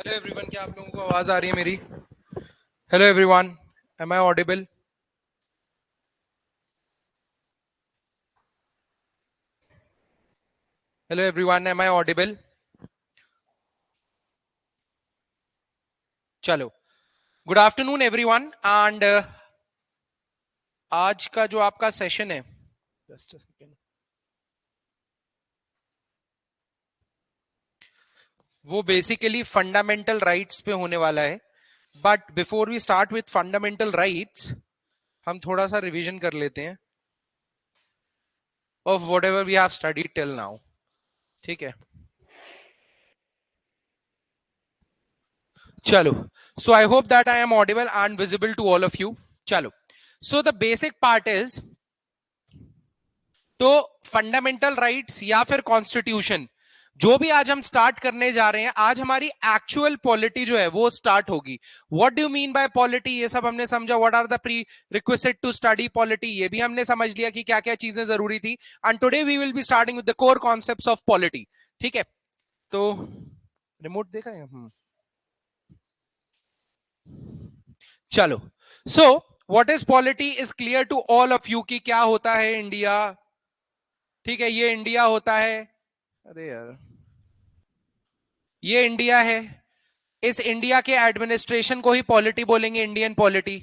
Hello everyone, क्या आप लोगों को आवाज आ रही है मेरी? Hello everyone, am I audible? Hello everyone, am I audible? चलो, गुड आफ्टरनून एवरीवन एंड आज का जो आपका सेशन है, जस्ट अ सेकेंड, वो बेसिकली फंडामेंटल राइट्स पे होने वाला है। But before we start with fundamental rights, हम थोड़ा सा रिवीजन कर लेते हैं of whatever we have studied till now. ठीक है, चलो। So I hope that I am audible and visible to all of you. चलो, so the basic part is, तो फंडामेंटल राइट्स या फिर कॉन्स्टिट्यूशन, जो भी आज हम स्टार्ट करने जा रहे हैं, आज हमारी एक्चुअल पॉलिटी जो है वो स्टार्ट होगी। What do mean by polity, ये सब हमने समझा। What are the prerequisite to study polity, ये भी हमने समझ लिया कि क्या क्या चीजें जरूरी थी। And today we will be starting with the core concepts of polity. ठीक है, तो रिमोट देखा है? चलो, so what is polity is clear to all of you कि क्या होता है इंडिया। ठीक है, ये इंडिया होता है। अरे यार, ये इंडिया है। इस इंडिया के एडमिनिस्ट्रेशन को ही पॉलिटी बोलेंगे, इंडियन पॉलिटी।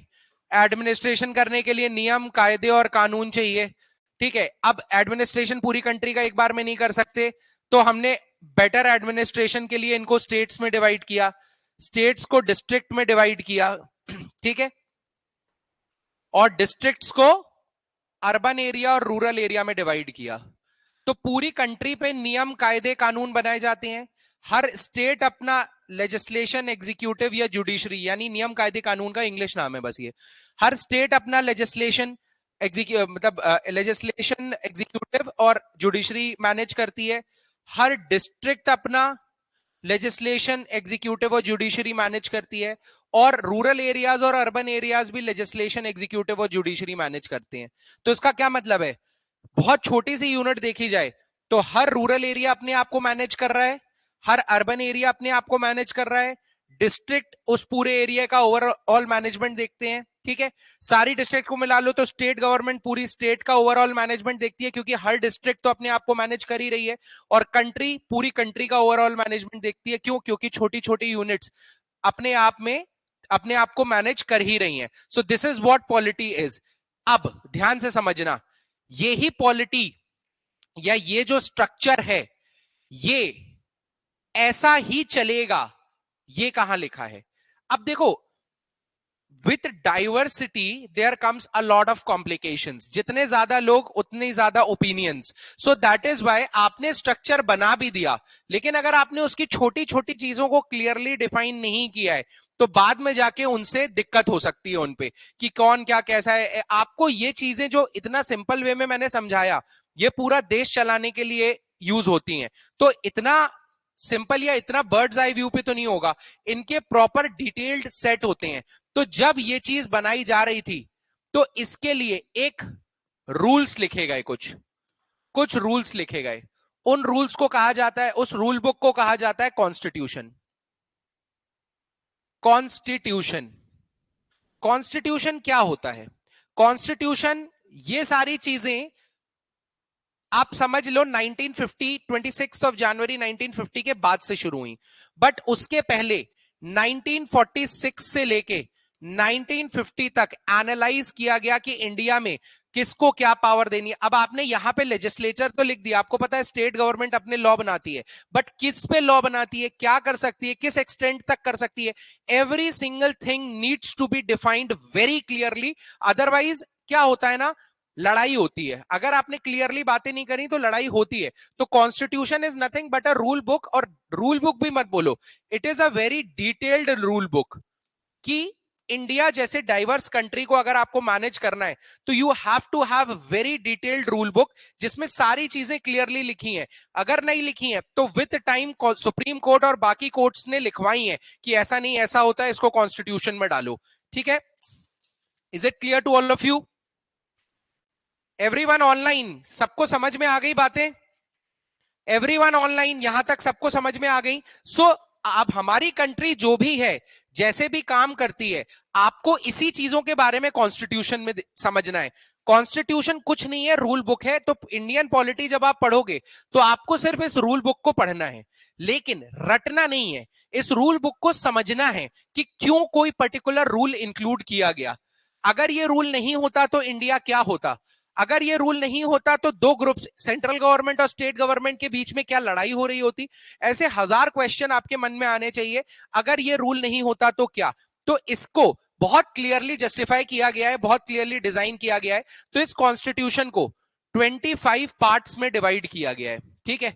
एडमिनिस्ट्रेशन करने के लिए नियम, कायदे और कानून चाहिए। ठीक है, अब एडमिनिस्ट्रेशन पूरी कंट्री का एक बार में नहीं कर सकते, तो हमने बेटर एडमिनिस्ट्रेशन के लिए इनको स्टेट्स में डिवाइड किया, स्टेट्स को डिस्ट्रिक्ट में डिवाइड किया। ठीक है, और डिस्ट्रिक्ट्स को अर्बन एरिया और रूरल एरिया में डिवाइड किया। तो पूरी कंट्री पे नियम, कायदे, कानून बनाए जाते हैं। हर स्टेट अपना लेजिस्लेशन, एग्जीक्यूटिव या जुडिशरी, यानी नियम, कायदे, कानून का इंग्लिश नाम है बस ये। हर स्टेट अपना लेजिस्लेशन, मतलब लेजिस्लेशन, एग्जीक्यूटिव और जुडिशरी मैनेज करती है। हर डिस्ट्रिक्ट अपना लेजिस्लेशन, एग्जीक्यूटिव और जुडिशरी मैनेज करती है। और रूरल एरियाज और अर्बन एरियाज भी लेजिस्लेशन, एग्जीक्यूटिव और जुडिशरी मैनेज करते हैं। तो इसका क्या मतलब है? बहुत छोटी सी यूनिट देखी जाए तो हर रूरल एरिया अपने आप को मैनेज कर रहा है, हर अर्बन एरिया अपने आप को मैनेज कर रहा है, डिस्ट्रिक्ट उस पूरे एरिया का ओवरऑल मैनेजमेंट देखते हैं। ठीक है, सारी डिस्ट्रिक्ट को मिला लो तो स्टेट गवर्नमेंट पूरी स्टेट का ओवरऑल मैनेजमेंट देखती है, क्योंकि हर डिस्ट्रिक्ट तो अपने आप को मैनेज कर ही रही है। और कंट्री पूरी कंट्री का ओवरऑल मैनेजमेंट देखती है। क्यों? क्योंकि छोटी छोटी यूनिट्स अपने आप में अपने आप को मैनेज कर ही रही हैं। So this is what polity is. अब ध्यान से समझना, ये ही पॉलिटी या ये जो स्ट्रक्चर है, ये ऐसा ही चलेगा, ये कहां लिखा है? अब देखो, with diversity there comes a lot of complications. जितने ज्यादा लोग उतनी ज्यादा opinions. So that is why आपने स्ट्रक्चर बना भी दिया, लेकिन अगर आपने उसकी छोटी छोटी चीजों को क्लियरली डिफाइन नहीं किया है, तो बाद में जाके उनसे दिक्कत हो सकती है उनपे, कि कौन क्या कैसा है। आपको ये चीजें जो इतना सिंपल वे में मैंने समझाया, ये पूरा देश चलाने के लिए यूज होती हैं। तो इतना सिंपल या इतना बर्ड्स आई व्यू पे तो नहीं होगा, इनके प्रॉपर डिटेल्ड सेट होते हैं। तो जब ये चीज बनाई जा रही थी, तो इसके लिए एक रूल्स लिखे गए, कुछ कुछ रूल्स लिखे गए। उन रूल्स को कहा जाता है, उस रूल बुक को कहा जाता है कॉन्स्टिट्यूशन। कॉन्स्टिट्यूशन, कॉन्स्टिट्यूशन क्या होता है? कॉन्स्टिट्यूशन, ये सारी चीजें आप समझ लो 1950, 26 ऑफ जनवरी 1950 के बाद से शुरू हुई। बट उसके पहले 1946 से लेके 1950 तक एनालाइज किया गया कि इंडिया में किसको क्या पावर देनी है। अब आपने यहां पे लेजिस्लेचर तो लिख दिया, आपको पता है स्टेट गवर्नमेंट अपने लॉ बनाती है, बट किस पे लॉ बनाती है, क्या कर सकती है, किस एक्सटेंट तक कर सकती है, every single thing needs to be defined very clearly. Otherwise क्या होता है ना, लड़ाई होती है। अगर आपने क्लियरली बातें नहीं करी तो लड़ाई होती है। तो constitution is nothing but a rule book, और रूल बुक भी मत बोलो, it is a very detailed rule book, कि इंडिया जैसे डाइवर्स कंट्री को अगर आपको मैनेज करना है, तो you have to have very detailed rule book, जिसमें सारी चीजें क्लियरली लिखी हैं। अगर नहीं लिखी हैं तो विद टाइम सुप्रीम कोर्ट और बाकी कोर्ट्स ने लिखवाई हैं कि ऐसा नहीं ऐसा होता है, इसको कॉन्स्टिट्यूशन में डालो। ठीक है, is it clear to all of you? Everyone online, सबको समझ में आ गई बातें? एवरीवन ऑनलाइन, यहां तक सबको समझ में आ गई? सो अब हमारी कंट्री जो भी है, जैसे भी काम करती है, आपको इसी चीजों के बारे में कॉन्स्टिट्यूशन में समझना है। कॉन्स्टिट्यूशन कुछ नहीं है, रूल बुक है। तो इंडियन पॉलिटी जब आप पढ़ोगे तो आपको सिर्फ इस रूल बुक को पढ़ना है, लेकिन रटना नहीं है। इस रूल बुक को समझना है कि क्यों कोई पर्टिकुलर रूल इंक्लूड किया गया। अगर ये रूल नहीं होता तो इंडिया क्या होता, अगर ये रूल नहीं होता तो दो ग्रुप्स, सेंट्रल गवर्नमेंट और स्टेट गवर्नमेंट के बीच में क्या लड़ाई हो रही होती। ऐसे हजार क्वेश्चन आपके मन में आने चाहिए। अगर ये रूल नहीं होता तो क्या। तो इसको बहुत क्लियरली जस्टिफाई किया गया है, बहुत क्लियरली डिजाइन किया गया है। तो इस कॉन्स्टिट्यूशन को 25 पार्ट्स में डिवाइड किया गया है, ठीक है।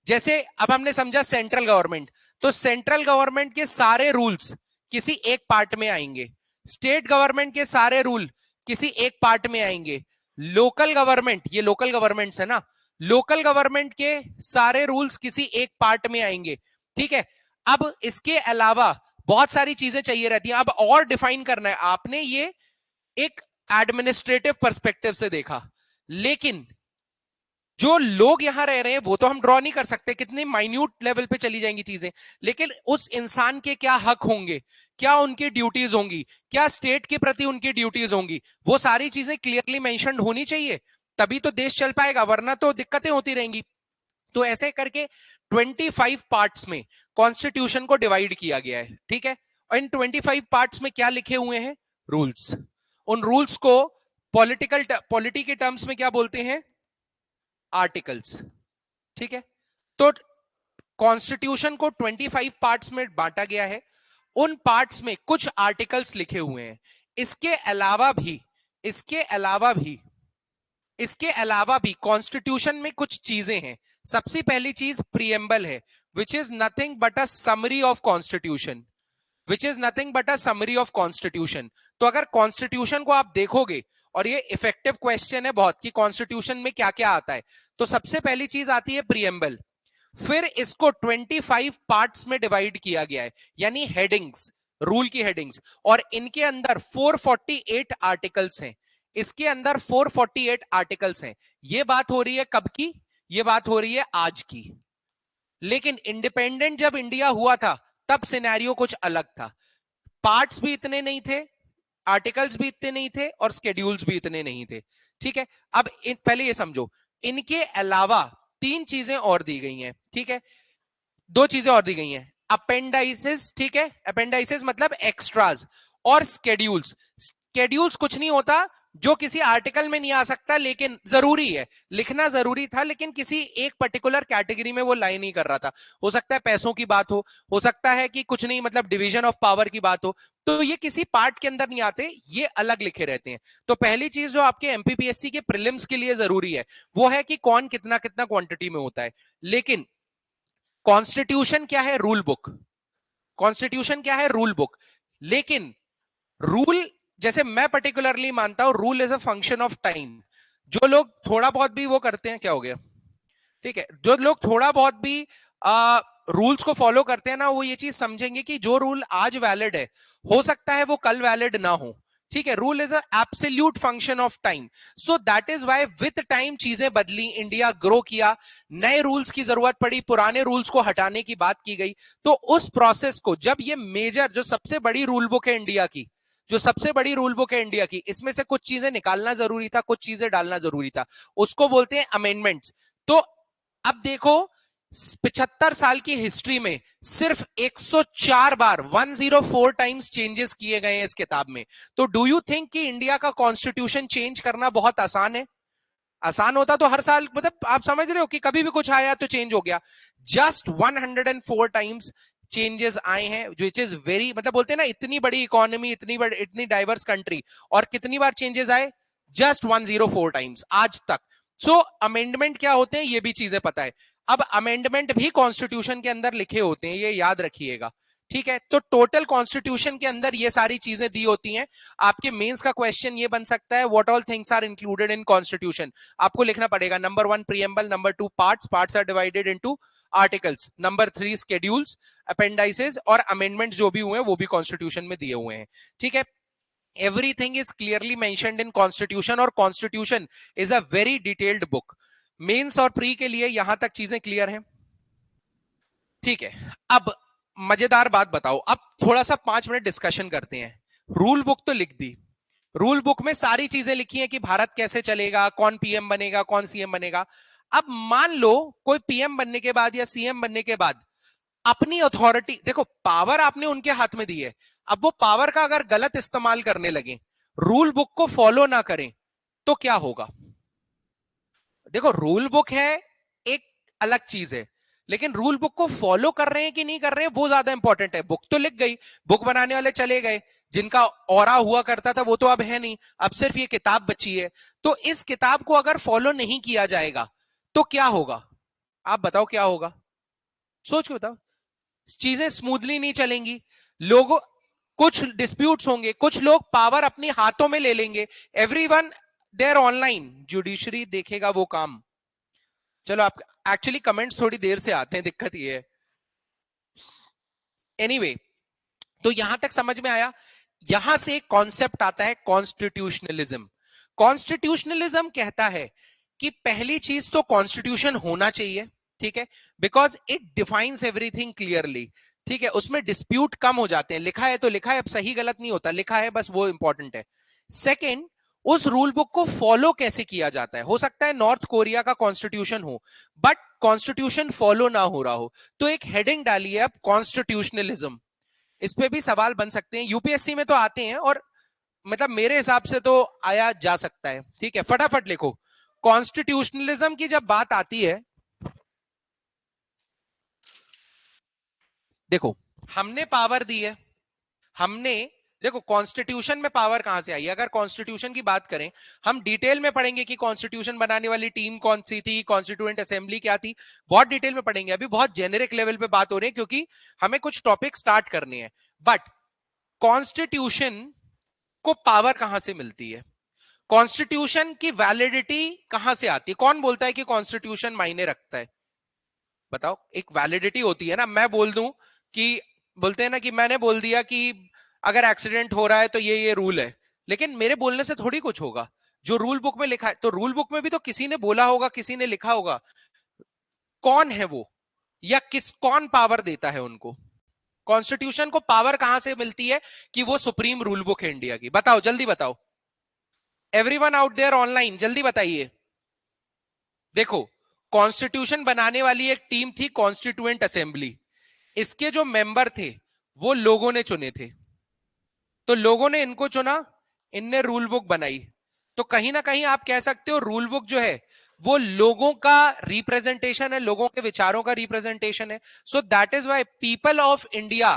जैसे अब हमने समझा सेंट्रल गवर्नमेंट, तो सेंट्रल गवर्नमेंट के सारे रूल्स किसी एक पार्ट में आएंगे, स्टेट गवर्नमेंट के सारे रूल किसी एक पार्ट में आएंगे, लोकल गवर्नमेंट, ये लोकल गवर्नमेंट्स है ना, लोकल गवर्नमेंट के सारे रूल्स किसी एक पार्ट में आएंगे, ठीक है। अब इसके अलावा बहुत सारी चीजें चाहिए रहती हैं। अब और डिफाइन करना है आपने, ये एक एडमिनिस्ट्रेटिव पर्सपेक्टिव से देखा, लेकिन जो लोग यहां रह रहे हैं वो तो हम ड्रॉ नहीं कर सकते, कितने माइन्यूट लेवल पे चली जाएंगी चीजें, लेकिन उस इंसान के क्या हक होंगे, क्या उनकी ड्यूटीज होंगी, क्या स्टेट के प्रति उनकी ड्यूटीज होंगी, वो सारी चीजें क्लियरली मेंशन्ड होनी चाहिए, तभी तो देश चल पाएगा, वरना तो दिक्कतें होती रहेंगी। तो ऐसे करके 25 पार्ट्स में कॉन्स्टिट्यूशन को डिवाइड किया गया है, ठीक है। और इन 25 पार्ट्स में क्या लिखे हुए हैं, रूल्स। उन रूल्स को पॉलिटी के टर्म्स में क्या बोलते हैं, आर्टिकल्स, ठीक है। तो कॉन्स्टिट्यूशन को 25 पार्ट्स में बांटा गया है, उन पार्ट्स में कुछ आर्टिकल्स लिखे हुए हैं। इसके अलावा भी इसके अलावा भी इसके अलावा भी कॉन्स्टिट्यूशन में कुछ चीजें हैं। सबसे पहली चीज प्रीएम्बल है, which is nothing but a summary of constitution, which is nothing but a summary of constitution. तो अगर कॉन्स्टिट्यूशन को आप देखोगे, और ये इफेक्टिव क्वेश्चन है बहुत कि कॉन्स्टिट्यूशन में क्या क्या आता है, तो सबसे पहली चीज आती है प्रीएम्बल। फिर इसको 25 पार्ट्स में डिवाइड किया गया है, यानी हेडिंग्स, रूल की हेडिंग्स, और इनके अंदर 448 आर्टिकल्स हैं। इसके अंदर 448 आर्टिकल्स हैं। ये बात हो रही है कब की, ये बात हो रही है आज की। लेकिन इंडिपेंडेंट जब इंडिया हुआ था तब सिनेरियो कुछ अलग था, पार्ट्स भी इतने नहीं थे, आर्टिकल्स भी इतने नहीं थे, और स्केड्यूल्स भी इतने नहीं थे, ठीक है। अब पहले ये समझो, इनके अलावा तीन चीजें और दी गई हैं, ठीक है। दो चीजें और दी गई हैं, अपेंडाइसिस, ठीक है, अपेंडाइसिस मतलब एक्स्ट्राज, और स्केड्यूल्स। स्केड्यूल्स कुछ नहीं होता जो किसी आर्टिकल में नहीं आ सकता, लेकिन जरूरी है, लिखना जरूरी था, लेकिन किसी एक पर्टिकुलर कैटेगरी में वो लाइन नहीं कर रहा था। हो सकता है पैसों की बात हो सकता है कि कुछ नहीं, मतलब डिवीजन ऑफ पावर की बात हो, तो ये किसी पार्ट के अंदर नहीं आते, ये अलग लिखे रहते हैं। तो पहली चीज जो आपके एमपीपीएससी के प्रीलिम्स के लिए जरूरी है वो है कि कौन कितना कितना क्वांटिटी में होता है। लेकिन कॉन्स्टिट्यूशन क्या है, रूल बुक। कॉन्स्टिट्यूशन क्या है, रूल बुक। लेकिन रूल, जैसे मैं पर्टिकुलरली मानता हूं, rule is a function of time. जो लोग थोड़ा बहुत भी वो करते हैं, क्या हो गया, ठीक है, जो लोग थोड़ा बहुत भी रूल्स को फॉलो करते हैं ना, वो ये चीज समझेंगे कि जो रूल आज वैलिड है हो सकता है वो कल वैलिड ना हो, ठीक है। Rule is a absolute function of time. So that is why with time चीजें बदली, इंडिया ग्रो किया, नए रूल्स की जरूरत पड़ी, पुराने रूल्स को हटाने की बात की गई। तो उस प्रोसेस को, जब ये मेजर, जो सबसे बड़ी रूल बुक है इंडिया की, जो सबसे बड़ी रूल बुक है इंडिया की, इसमें से कुछ चीजें निकालना जरूरी था, कुछ चीजें डालना जरूरी था, उसको बोलते हैं अमेंडमेंट्स। तो अब देखो, 75 साल की हिस्ट्री में सिर्फ 104 बार, 104 टाइम्स चेंजेस किए गए हैं इस किताब में। तो डू यू थिंक कि इंडिया का कॉन्स्टिट्यूशन चेंज करना बहुत आसान है? आसान होता तो हर साल, मतलब आप समझ रहे हो कि कभी भी कुछ आया तो चेंज हो गया। जस्ट 104 टाइम्स चेंजेस आए हैं, विच इज वेरी, मतलब बोलते हैं ना, इतनी बड़ी इकोनॉमी, इतनी डाइवर्स कंट्री, और कितनी बार चेंजेस आए, जस्ट 104 टाइम्स आज तक। सो अमेंडमेंट क्या होते हैं ये भी चीजें पता है। अब अमेंडमेंट भी कॉन्स्टिट्यूशन के अंदर लिखे होते हैं, ये याद रखिएगा, ठीक है। तो टोटल कॉन्स्टिट्यूशन के अंदर ये सारी चीजें दी होती हैं। आपके मेंस का क्वेश्चन ये बन सकता है, what all things are included in constitution. आपको लिखना पड़ेगा, number 1 preamble, number 2 parts are divided into articles, number 3 schedules, appendices, और अमेंडमेंट्स जो भी हुए हैं वो भी कॉन्स्टिट्यूशन में दिए हुए हैं, ठीक है। Everything is clearly mentioned in constitution, और constitution is a very detailed book. Mains और प्री के लिए यहां तक चीजें क्लियर हैं, ठीक है। अब मजेदार बात बताओ, अब थोड़ा सा 5 मिनट डिस्कशन करते हैं। रूल बुक तो लिख दी, रूल बुक में सारी चीजें लिखी हैं कि भारत कैसे चलेगा, कौन पीएम बनेगा, कौन सीएम बनेगा। अब मान लो कोई पीएम बनने के बाद या सीएम बनने के बाद अपनी अथॉरिटी, देखो पावर आपने उनके हाथ में दी है, अब वो पावर का अगर गलत इस्तेमाल करने लगे, रूल बुक को फॉलो ना करें, तो क्या होगा? देखो रूल बुक है एक अलग चीज है, लेकिन रूल बुक को फॉलो कर रहे हैं कि नहीं कर रहे हैं वो ज्यादा इंपॉर्टेंट है। बुक तो लिख गई, बुक बनाने वाले चले गए, जिनका ऑरा हुआ करता था वो तो अब है नहीं, अब सिर्फ ये किताब बची है। तो इस किताब को अगर फॉलो नहीं किया जाएगा तो क्या होगा? आप बताओ क्या होगा, सोच के बताओ। चीजें स्मूथली नहीं चलेंगी, लोगों, कुछ डिस्प्यूट्स होंगे, कुछ लोग पावर अपने हाथों में ले लेंगे। एवरीवन देयर ऑनलाइन, जुडिशरी देखेगा वो काम। चलो आप एक्चुअली कमेंट्स थोड़ी देर से आते हैं, दिक्कत ये है। एनीवे तो यहां तक समझ में आया। यहां से एक कॉन्सेप्ट आता है कॉन्स्टिट्यूशनलिज्म। कॉन्स्टिट्यूशनलिज्म कहता है कि पहली चीज तो कॉन्स्टिट्यूशन होना चाहिए, ठीक है, because it defines everything clearly, ठीक है, उसमें डिस्प्यूट कम हो जाते हैं, लिखा है तो लिखा है, अब सही गलत नहीं होता, लिखा है बस, वो इंपॉर्टेंट है। सेकेंड, उस रूल बुक को फॉलो कैसे किया जाता है। हो सकता है नॉर्थ कोरिया का कॉन्स्टिट्यूशन हो बट कॉन्स्टिट्यूशन फॉलो ना हो रहा हो, तो एक हेडिंग डाली है अब कॉन्स्टिट्यूशनलिज्म। इस पे भी सवाल बन सकते हैं, यूपीएससी में तो आते हैं, और मतलब मेरे हिसाब से तो आया जा सकता है, ठीक है, फटाफट लिखो। कॉन्स्टिट्यूशनलिज्म की जब बात आती है, देखो हमने पावर दी है, हमने, देखो कॉन्स्टिट्यूशन में पावर कहां से आई है? अगर कॉन्स्टिट्यूशन की बात करें, हम डिटेल में पढ़ेंगे कि कॉन्स्टिट्यूशन बनाने वाली टीम कौन सी थी, कॉन्स्टिट्यूएंट असेंबली क्या थी, बहुत डिटेल में पढ़ेंगे। अभी बहुत जेनेरिक लेवल पे बात हो रही है क्योंकि हमें कुछ टॉपिक स्टार्ट करने हैं। बट कॉन्स्टिट्यूशन को पावर कहां से मिलती है, कॉन्स्टिट्यूशन की वैलिडिटी कहां से आती है? कौन बोलता है कि कॉन्स्टिट्यूशन मायने रखता है? बताओ, एक वैलिडिटी होती है ना, मैं बोल दूं कि, बोलते हैं ना कि मैंने बोल दिया कि अगर एक्सीडेंट हो रहा है तो ये रूल है, लेकिन मेरे बोलने से थोड़ी कुछ होगा। जो रूल बुक में लिखा है, तो रूल बुक में भी तो किसी ने बोला होगा, किसी ने लिखा होगा। कौन है वो, या कौन पावर देता है उनको? कॉन्स्टिट्यूशन को पावर कहां से मिलती है कि वो सुप्रीम रूल बुक है इंडिया की? बताओ, जल्दी बताओ, एवरीवन आउट देयर ऑनलाइन, जल्दी बताइए। देखो, कॉन्स्टिट्यूशन बनाने वाली एक टीम थी कॉन्स्टिट्यूएंट असेंबली, इसके जो मेंबर थे वो लोगों ने चुने थे, तो लोगों ने इनको चुना, इनने रूल बुक बनाई। तो कहीं ना कहीं आप कह सकते हो रूल बुक जो है वो लोगों का रिप्रेजेंटेशन है, लोगों के विचारों का रिप्रेजेंटेशन है। So that is why people of India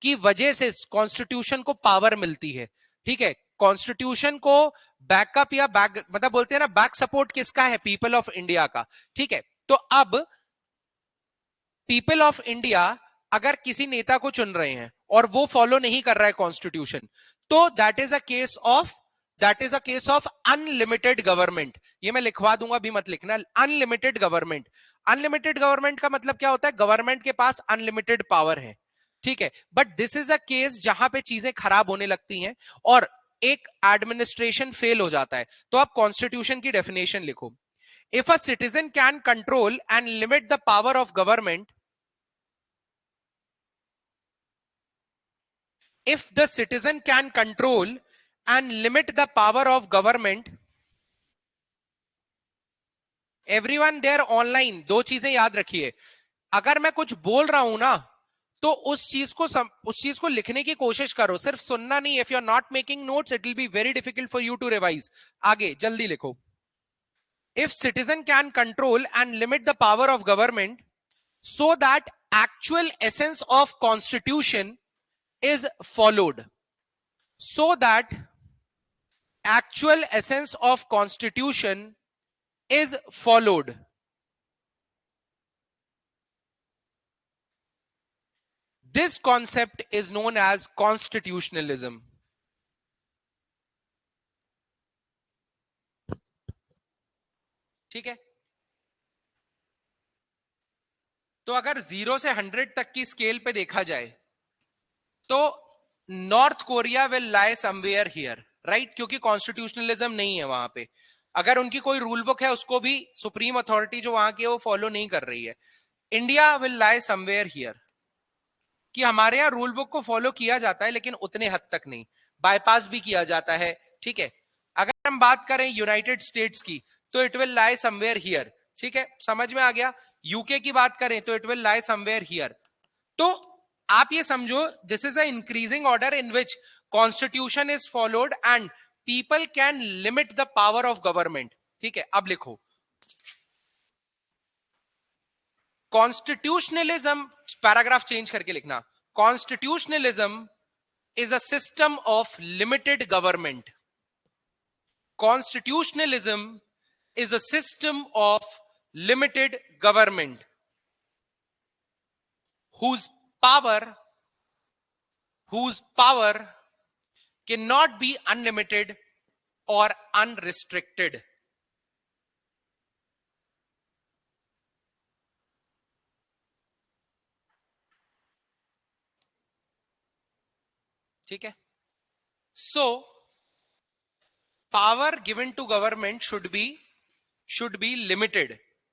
की वजह से कॉन्स्टिट्यूशन को पावर मिलती है, ठीक है। कॉन्स्टिट्यूशन को बैकअप या बैक, मतलब बोलते हैं ना, बैक सपोर्ट किसका है? पीपल ऑफ इंडिया का, ठीक है। तो अब पीपल ऑफ इंडिया अगर किसी नेता को चुन रहे हैं और वो फॉलो नहीं कर रहा है कॉन्स्टिट्यूशन, तो that is a case of unlimited government. ये मैं लिखवा दूंगा, भी मत लिखना, अनलिमिटेड गवर्नमेंट। अनलिमिटेड गवर्नमेंट का मतलब क्या होता है? गवर्नमेंट के पास अनलिमिटेड पावर है, ठीक है। But this is a case जहां पे चीजें खराब होने लगती हैं और एक एडमिनिस्ट्रेशन फेल हो जाता है। तो आप कॉन्स्टिट्यूशन की डेफिनेशन लिखो। If a citizen can control and limit the power of government, if the citizen can control and limit the power of government, everyone there online, दो चीजें याद रखिए। अगर मैं कुछ बोल रहा हूं ना, तो उस चीज को लिखने की कोशिश करो, सिर्फ सुनना नहीं। If you are not making notes it will be very difficult for you to revise. आगे जल्दी लिखो। If citizen can control and limit the power of government so that actual essence of constitution is followed, so that actual essence of constitution is followed, this concept is known as constitutionalism. ठीक है, तो अगर 0 से 100 तक की scale पे देखा जाए तो north Korea will lie somewhere here, right, क्योंकि कॉन्स्टिट्यूशनलिज्म नहीं है वहां पे। अगर उनकी कोई रूल बुक है उसको भी सुप्रीम अथॉरिटी जो वहां की है वो फॉलो नहीं कर रही है। India will lie somewhere here. कि हमारे यहाँ रूल बुक को फॉलो किया जाता है लेकिन उतने हद तक नहीं, बाईपास भी किया जाता है। ठीक है, अगर हम बात करें यूनाइटेड स्टेट्स की तो it will lie somewhere here. ठीक है, समझ में आ गया। यूके की बात करें तो it will lie somewhere here. तो आप ये समझो, this is a increasing order in which constitution is followed and people can limit the power of government. ठीक है, अब लिखो कॉन्स्टिट्यूशनलिज्म, पैराग्राफ चेंज करके लिखना, constitutionalism is a system of limited government. Constitutionalism is a system of limited government whose power whose power cannot be unlimited or unrestricted. ठीक है, so power given to government should be limited.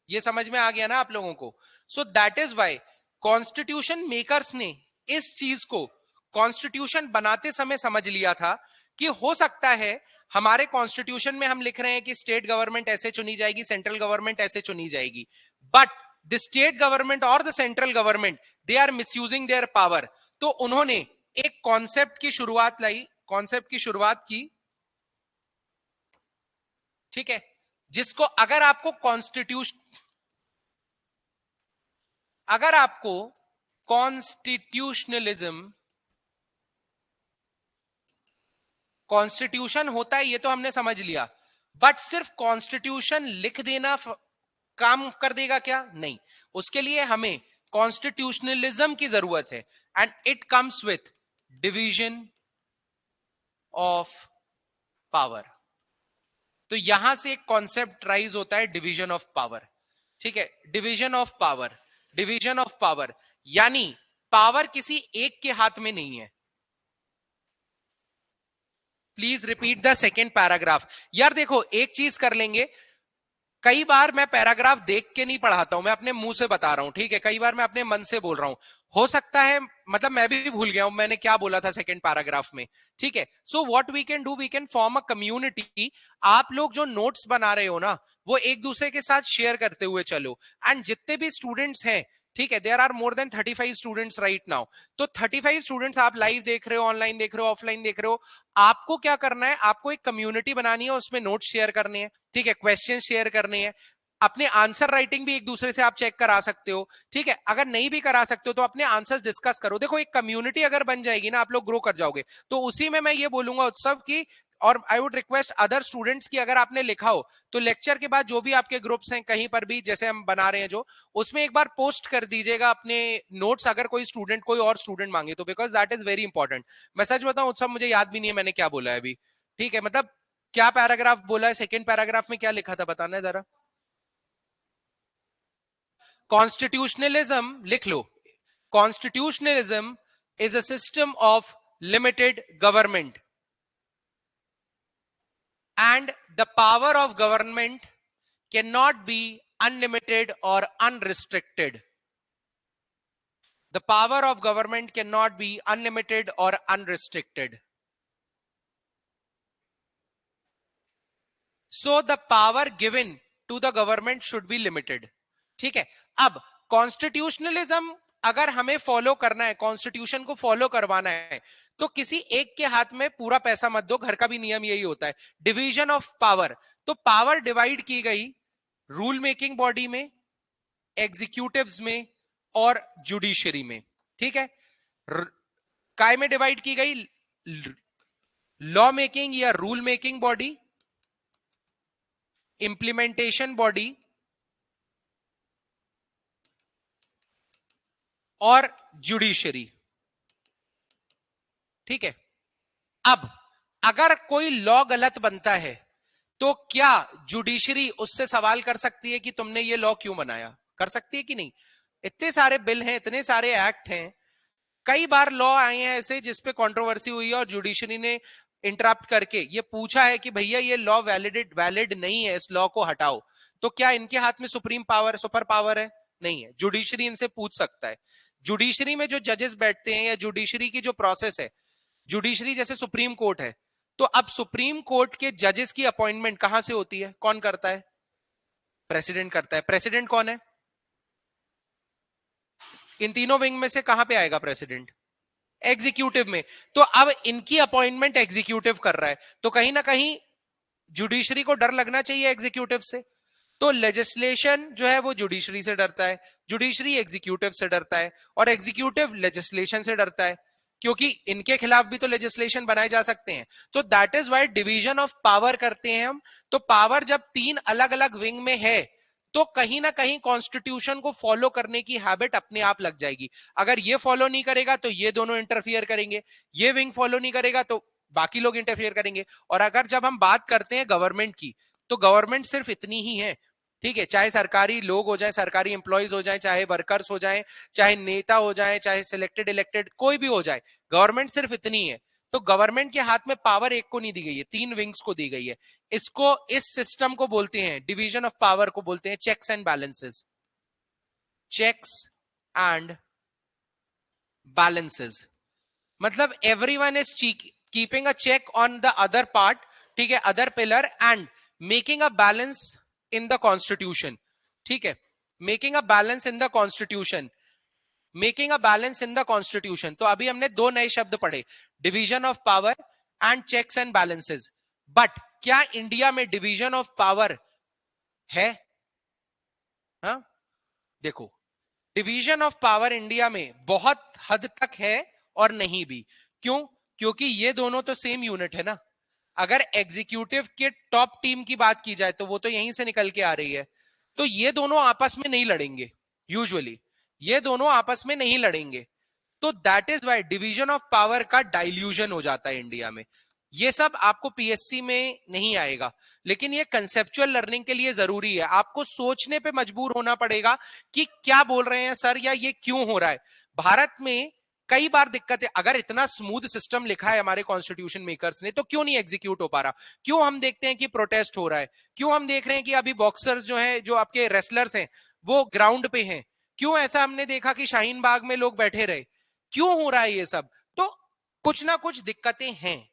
ये समझ में आ गया ना आप लोगों को? So that is why constitution makers ने इस चीज को कॉन्स्टिट्यूशन बनाते समय समझ लिया था कि हो सकता है हमारे कॉन्स्टिट्यूशन में हम लिख रहे हैं कि स्टेट गवर्नमेंट ऐसे चुनी जाएगी, सेंट्रल गवर्नमेंट ऐसे चुनी जाएगी, बट द स्टेट गवर्नमेंट और the central government they are misusing their power. तो उन्होंने एक कॉन्सेप्ट की शुरुआत लाई, कॉन्सेप्ट की शुरुआत की, ठीक है, जिसको अगर आपको कॉन्स्टिट्यूशनलिज्म, कॉन्स्टिट्यूशन होता है ये तो हमने समझ लिया, बट सिर्फ कॉन्स्टिट्यूशन लिख देना काम कर देगा क्या? नहीं, उसके लिए हमें कॉन्स्टिट्यूशनलिज्म की जरूरत है and it comes with division of power. तो यहां से एक कॉन्सेप्ट राइज होता है डिवीजन ऑफ पावर। ठीक है, division of power, division of power यानी पावर किसी एक के हाथ में नहीं है। Please repeat the second paragraph. यार देखो, एक चीज कर लेंगे, कई बार मैं पैराग्राफ देख के नहीं पढ़ाता हूं, मैं अपने मुंह से बता रहा हूं। ठीक है, कई बार मैं अपने मन से बोल रहा हूं, हो सकता है मतलब मैं भी भूल गया हूं मैंने क्या बोला था सेकंड पैराग्राफ में। ठीक है, so what we can do, we can form a community. आप लोग जो नोट्स बना रहे हो ना, वो एक दूसरे के साथ शेयर करते हुए चलो, एंड जितने भी स्टूडेंट्स हैं, ठीक है, there are more than 35 students right now, तो 35 स्टूडेंट्स आप लाइव देख रहे हो, ऑनलाइन देख रहे हो, ऑफलाइन देख रहे हो, आपको क्या करना है, आपको एक कम्युनिटी बनानी है, उसमें नोट्स शेयर करने हैं, ठीक है, क्वेश्चन शेयर करने हैं, अपने आंसर राइटिंग भी एक दूसरे से आप चेक करा सकते हो। ठीक है, अगर नहीं भी करा सकते हो तो अपने आंसर्स डिस्कस करो। देखो, एक कम्युनिटी अगर बन जाएगी ना, आप लोग ग्रो कर जाओगे। तो उसी में मैं ये बोलूंगा उत्सव की, और I would request other students की, अगर आपने लिखा हो तो लेक्चर के बाद जो भी आपके ग्रुप्स हैं कहीं पर भी, जैसे हम बना रहे हैं जो, उसमें एक बार पोस्ट कर दीजिएगा अपने नोट्स, अगर कोई स्टूडेंट, कोई और स्टूडेंट मांगे तो, because that is very important. मैं सच बताऊं उत्सव, मुझे याद भी नहीं है मैंने क्या बोला है अभी। ठीक है, मतलब क्या पैराग्राफ बोला है, सेकेंड पैराग्राफ में क्या लिखा था बताना है जरा। कॉन्स्टिट्यूशनलिज्म लिख लो, constitutionalism is a system of limited government and the power of government cannot be unlimited or unrestricted. The power of government cannot be unlimited or unrestricted. So the power given to the government should be limited. ठीक है, अब constitutionalism अगर हमें follow करना है, constitution को follow करवाना है, तो किसी एक के हाथ में पूरा पैसा मत दो। घर का भी नियम यही होता है, डिवीजन ऑफ पावर। तो पावर डिवाइड की गई रूल मेकिंग बॉडी में, एग्जीक्यूटिव्स में और जुडिशरी में। ठीक है, काय में डिवाइड की गई, लॉ मेकिंग या rule making body, implementation body और जुडिशरी। ठीक है, अब अगर कोई लॉ गलत बनता है तो क्या जुडिशरी उससे सवाल कर सकती है कि तुमने ये लॉ क्यों बनाया? कर सकती है कि नहीं? इतने सारे बिल हैं, इतने सारे एक्ट हैं, कई बार लॉ आए हैं ऐसे जिसपे कंट्रोवर्सी हुई है और जुडिशरी ने इंटरप्ट करके ये पूछा है कि भैया ये लॉ वैलिड नहीं है, इस लॉ को हटाओ। तो क्या इनके हाथ में सुप्रीम पावर, सुपर पावर है? नहीं है। जुडिशरी इनसे पूछ सकता है। जुडिशरी में जो जजेस बैठते हैं या जुडिशरी की जो प्रोसेस है, जुडिशरी जैसे सुप्रीम कोर्ट है, तो अब सुप्रीम कोर्ट के जजेस की अपॉइंटमेंट कहां से होती है, कौन करता है? प्रेसिडेंट करता है। प्रेसिडेंट कौन है? इन तीनों विंग में से कहां पे आएगा प्रेसिडेंट? एग्जीक्यूटिव में। तो अब इनकी अपॉइंटमेंट एग्जीक्यूटिव कर रहा है, तो कहीं ना कहीं जुडिशरी को डर लगना चाहिए एग्जीक्यूटिव से। तो लेजिस्लेशन जो है वो जुडिशरी से डरता है, जुडिशरी एग्जीक्यूटिव से डरता है, और एग्जीक्यूटिव लेजिस्लेशन से डरता है, क्योंकि इनके खिलाफ भी तो लेजिस्लेशन बनाए जा सकते हैं। तो that is why division of power करते हैं हम। तो पावर जब तीन अलग अलग विंग में है, तो कहीं ना कहीं कॉन्स्टिट्यूशन को फॉलो करने की हैबिट अपने आप लग जाएगी। अगर ये फॉलो नहीं करेगा तो ये दोनों इंटरफियर करेंगे, ये विंग फॉलो नहीं करेगा तो बाकी लोग इंटरफियर करेंगे। और अगर जब हम बात करते हैं गवर्नमेंट की, तो गवर्नमेंट सिर्फ इतनी ही है, ठीक है, चाहे सरकारी लोग हो जाए, सरकारी एम्प्लॉयज हो जाए, चाहे वर्कर्स हो जाए, चाहे नेता हो जाए, चाहे सिलेक्टेड इलेक्टेड कोई भी हो जाए, गवर्नमेंट सिर्फ इतनी है। तो गवर्नमेंट के हाथ में पावर एक को नहीं दी गई है, तीन विंग्स को दी गई है। इसको, इस सिस्टम को बोलते हैं, डिवीजन ऑफ पावर को बोलते हैं checks and balances. Checks and balances मतलब everyone is keeping a check on the other part, ठीक है, other pillar, and making a balance in the constitution, ठीक है, making a balance in the constitution, making a balance in the constitution. तो अभी हमने दो नए शब्द पढ़े, division of power and checks and balances. But क्या इंडिया में डिवीजन ऑफ पावर है? हाँ, देखो, डिवीजन ऑफ पावर इंडिया में बहुत हद तक है और नहीं भी। क्यों? क्योंकि ये दोनों तो सेम यूनिट है ना। अगर एग्जीक्यूटिव के टॉप टीम की बात की जाए तो वो तो यहीं से निकल के आ रही है, तो ये दोनों आपस में नहीं लड़ेंगे, यूजुअली ये दोनों आपस में नहीं लड़ेंगे। तो that is why division of power का डाइल्यूजन हो जाता है इंडिया में। ये सब आपको पीएससी में नहीं आएगा, लेकिन ये कंसेप्चुअल लर्निंग के लिए जरूरी है। आपको सोचने पे मजबूर होना पड़ेगा कि क्या बोल रहे हैं सर, या ये क्यों हो रहा है। भारत में कई बार दिक्कत है, अगर इतना स्मूथ सिस्टम लिखा है हमारे कॉन्स्टिट्यूशन मेकर्स ने, तो क्यों नहीं एग्जीक्यूट हो पा रहा? क्यों हम देखते हैं कि प्रोटेस्ट हो रहा है? क्यों हम देख रहे हैं कि अभी बॉक्सर्स जो है, जो आपके रेसलर्स हैं, वो ग्राउंड पे हैं? क्यों ऐसा हमने देखा कि शाहीन बाग में लोग बैठे रहे? क्यों हो रहा है ये सब? तो कुछ ना कुछ दिक्कतें हैं,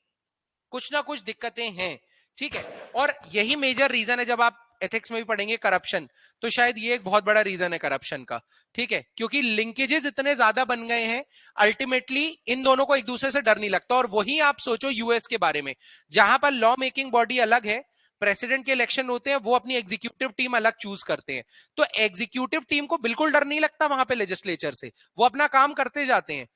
कुछ ना कुछ दिक्कतें हैं, ठीक है। और यही मेजर रीजन है, जब आप एथिक्स में भी पढ़ेंगे करप्शन, तो शायद ये एक बहुत बड़ा रीजन है करप्शन का, ठीक है, क्योंकि लिंकेजेस इतने ज्यादा बन गए हैं, अल्टीमेटली इन दोनों को एक दूसरे से डर नहीं लगता। और वही आप सोचो यूएस के बारे में, जहां पर लॉ मेकिंग बॉडी अलग है, प्रेसिडेंट के इलेक्शन होते हैं, वो अपनी एग्जीक्यूटिव टीम अलग चूज करते हैं, तो एग्जीक्यूटिव टीम को बिल्कुल डर नहीं लगता वहां पे लेजिस्लेचर से, वो अपना काम करते जाते हैं।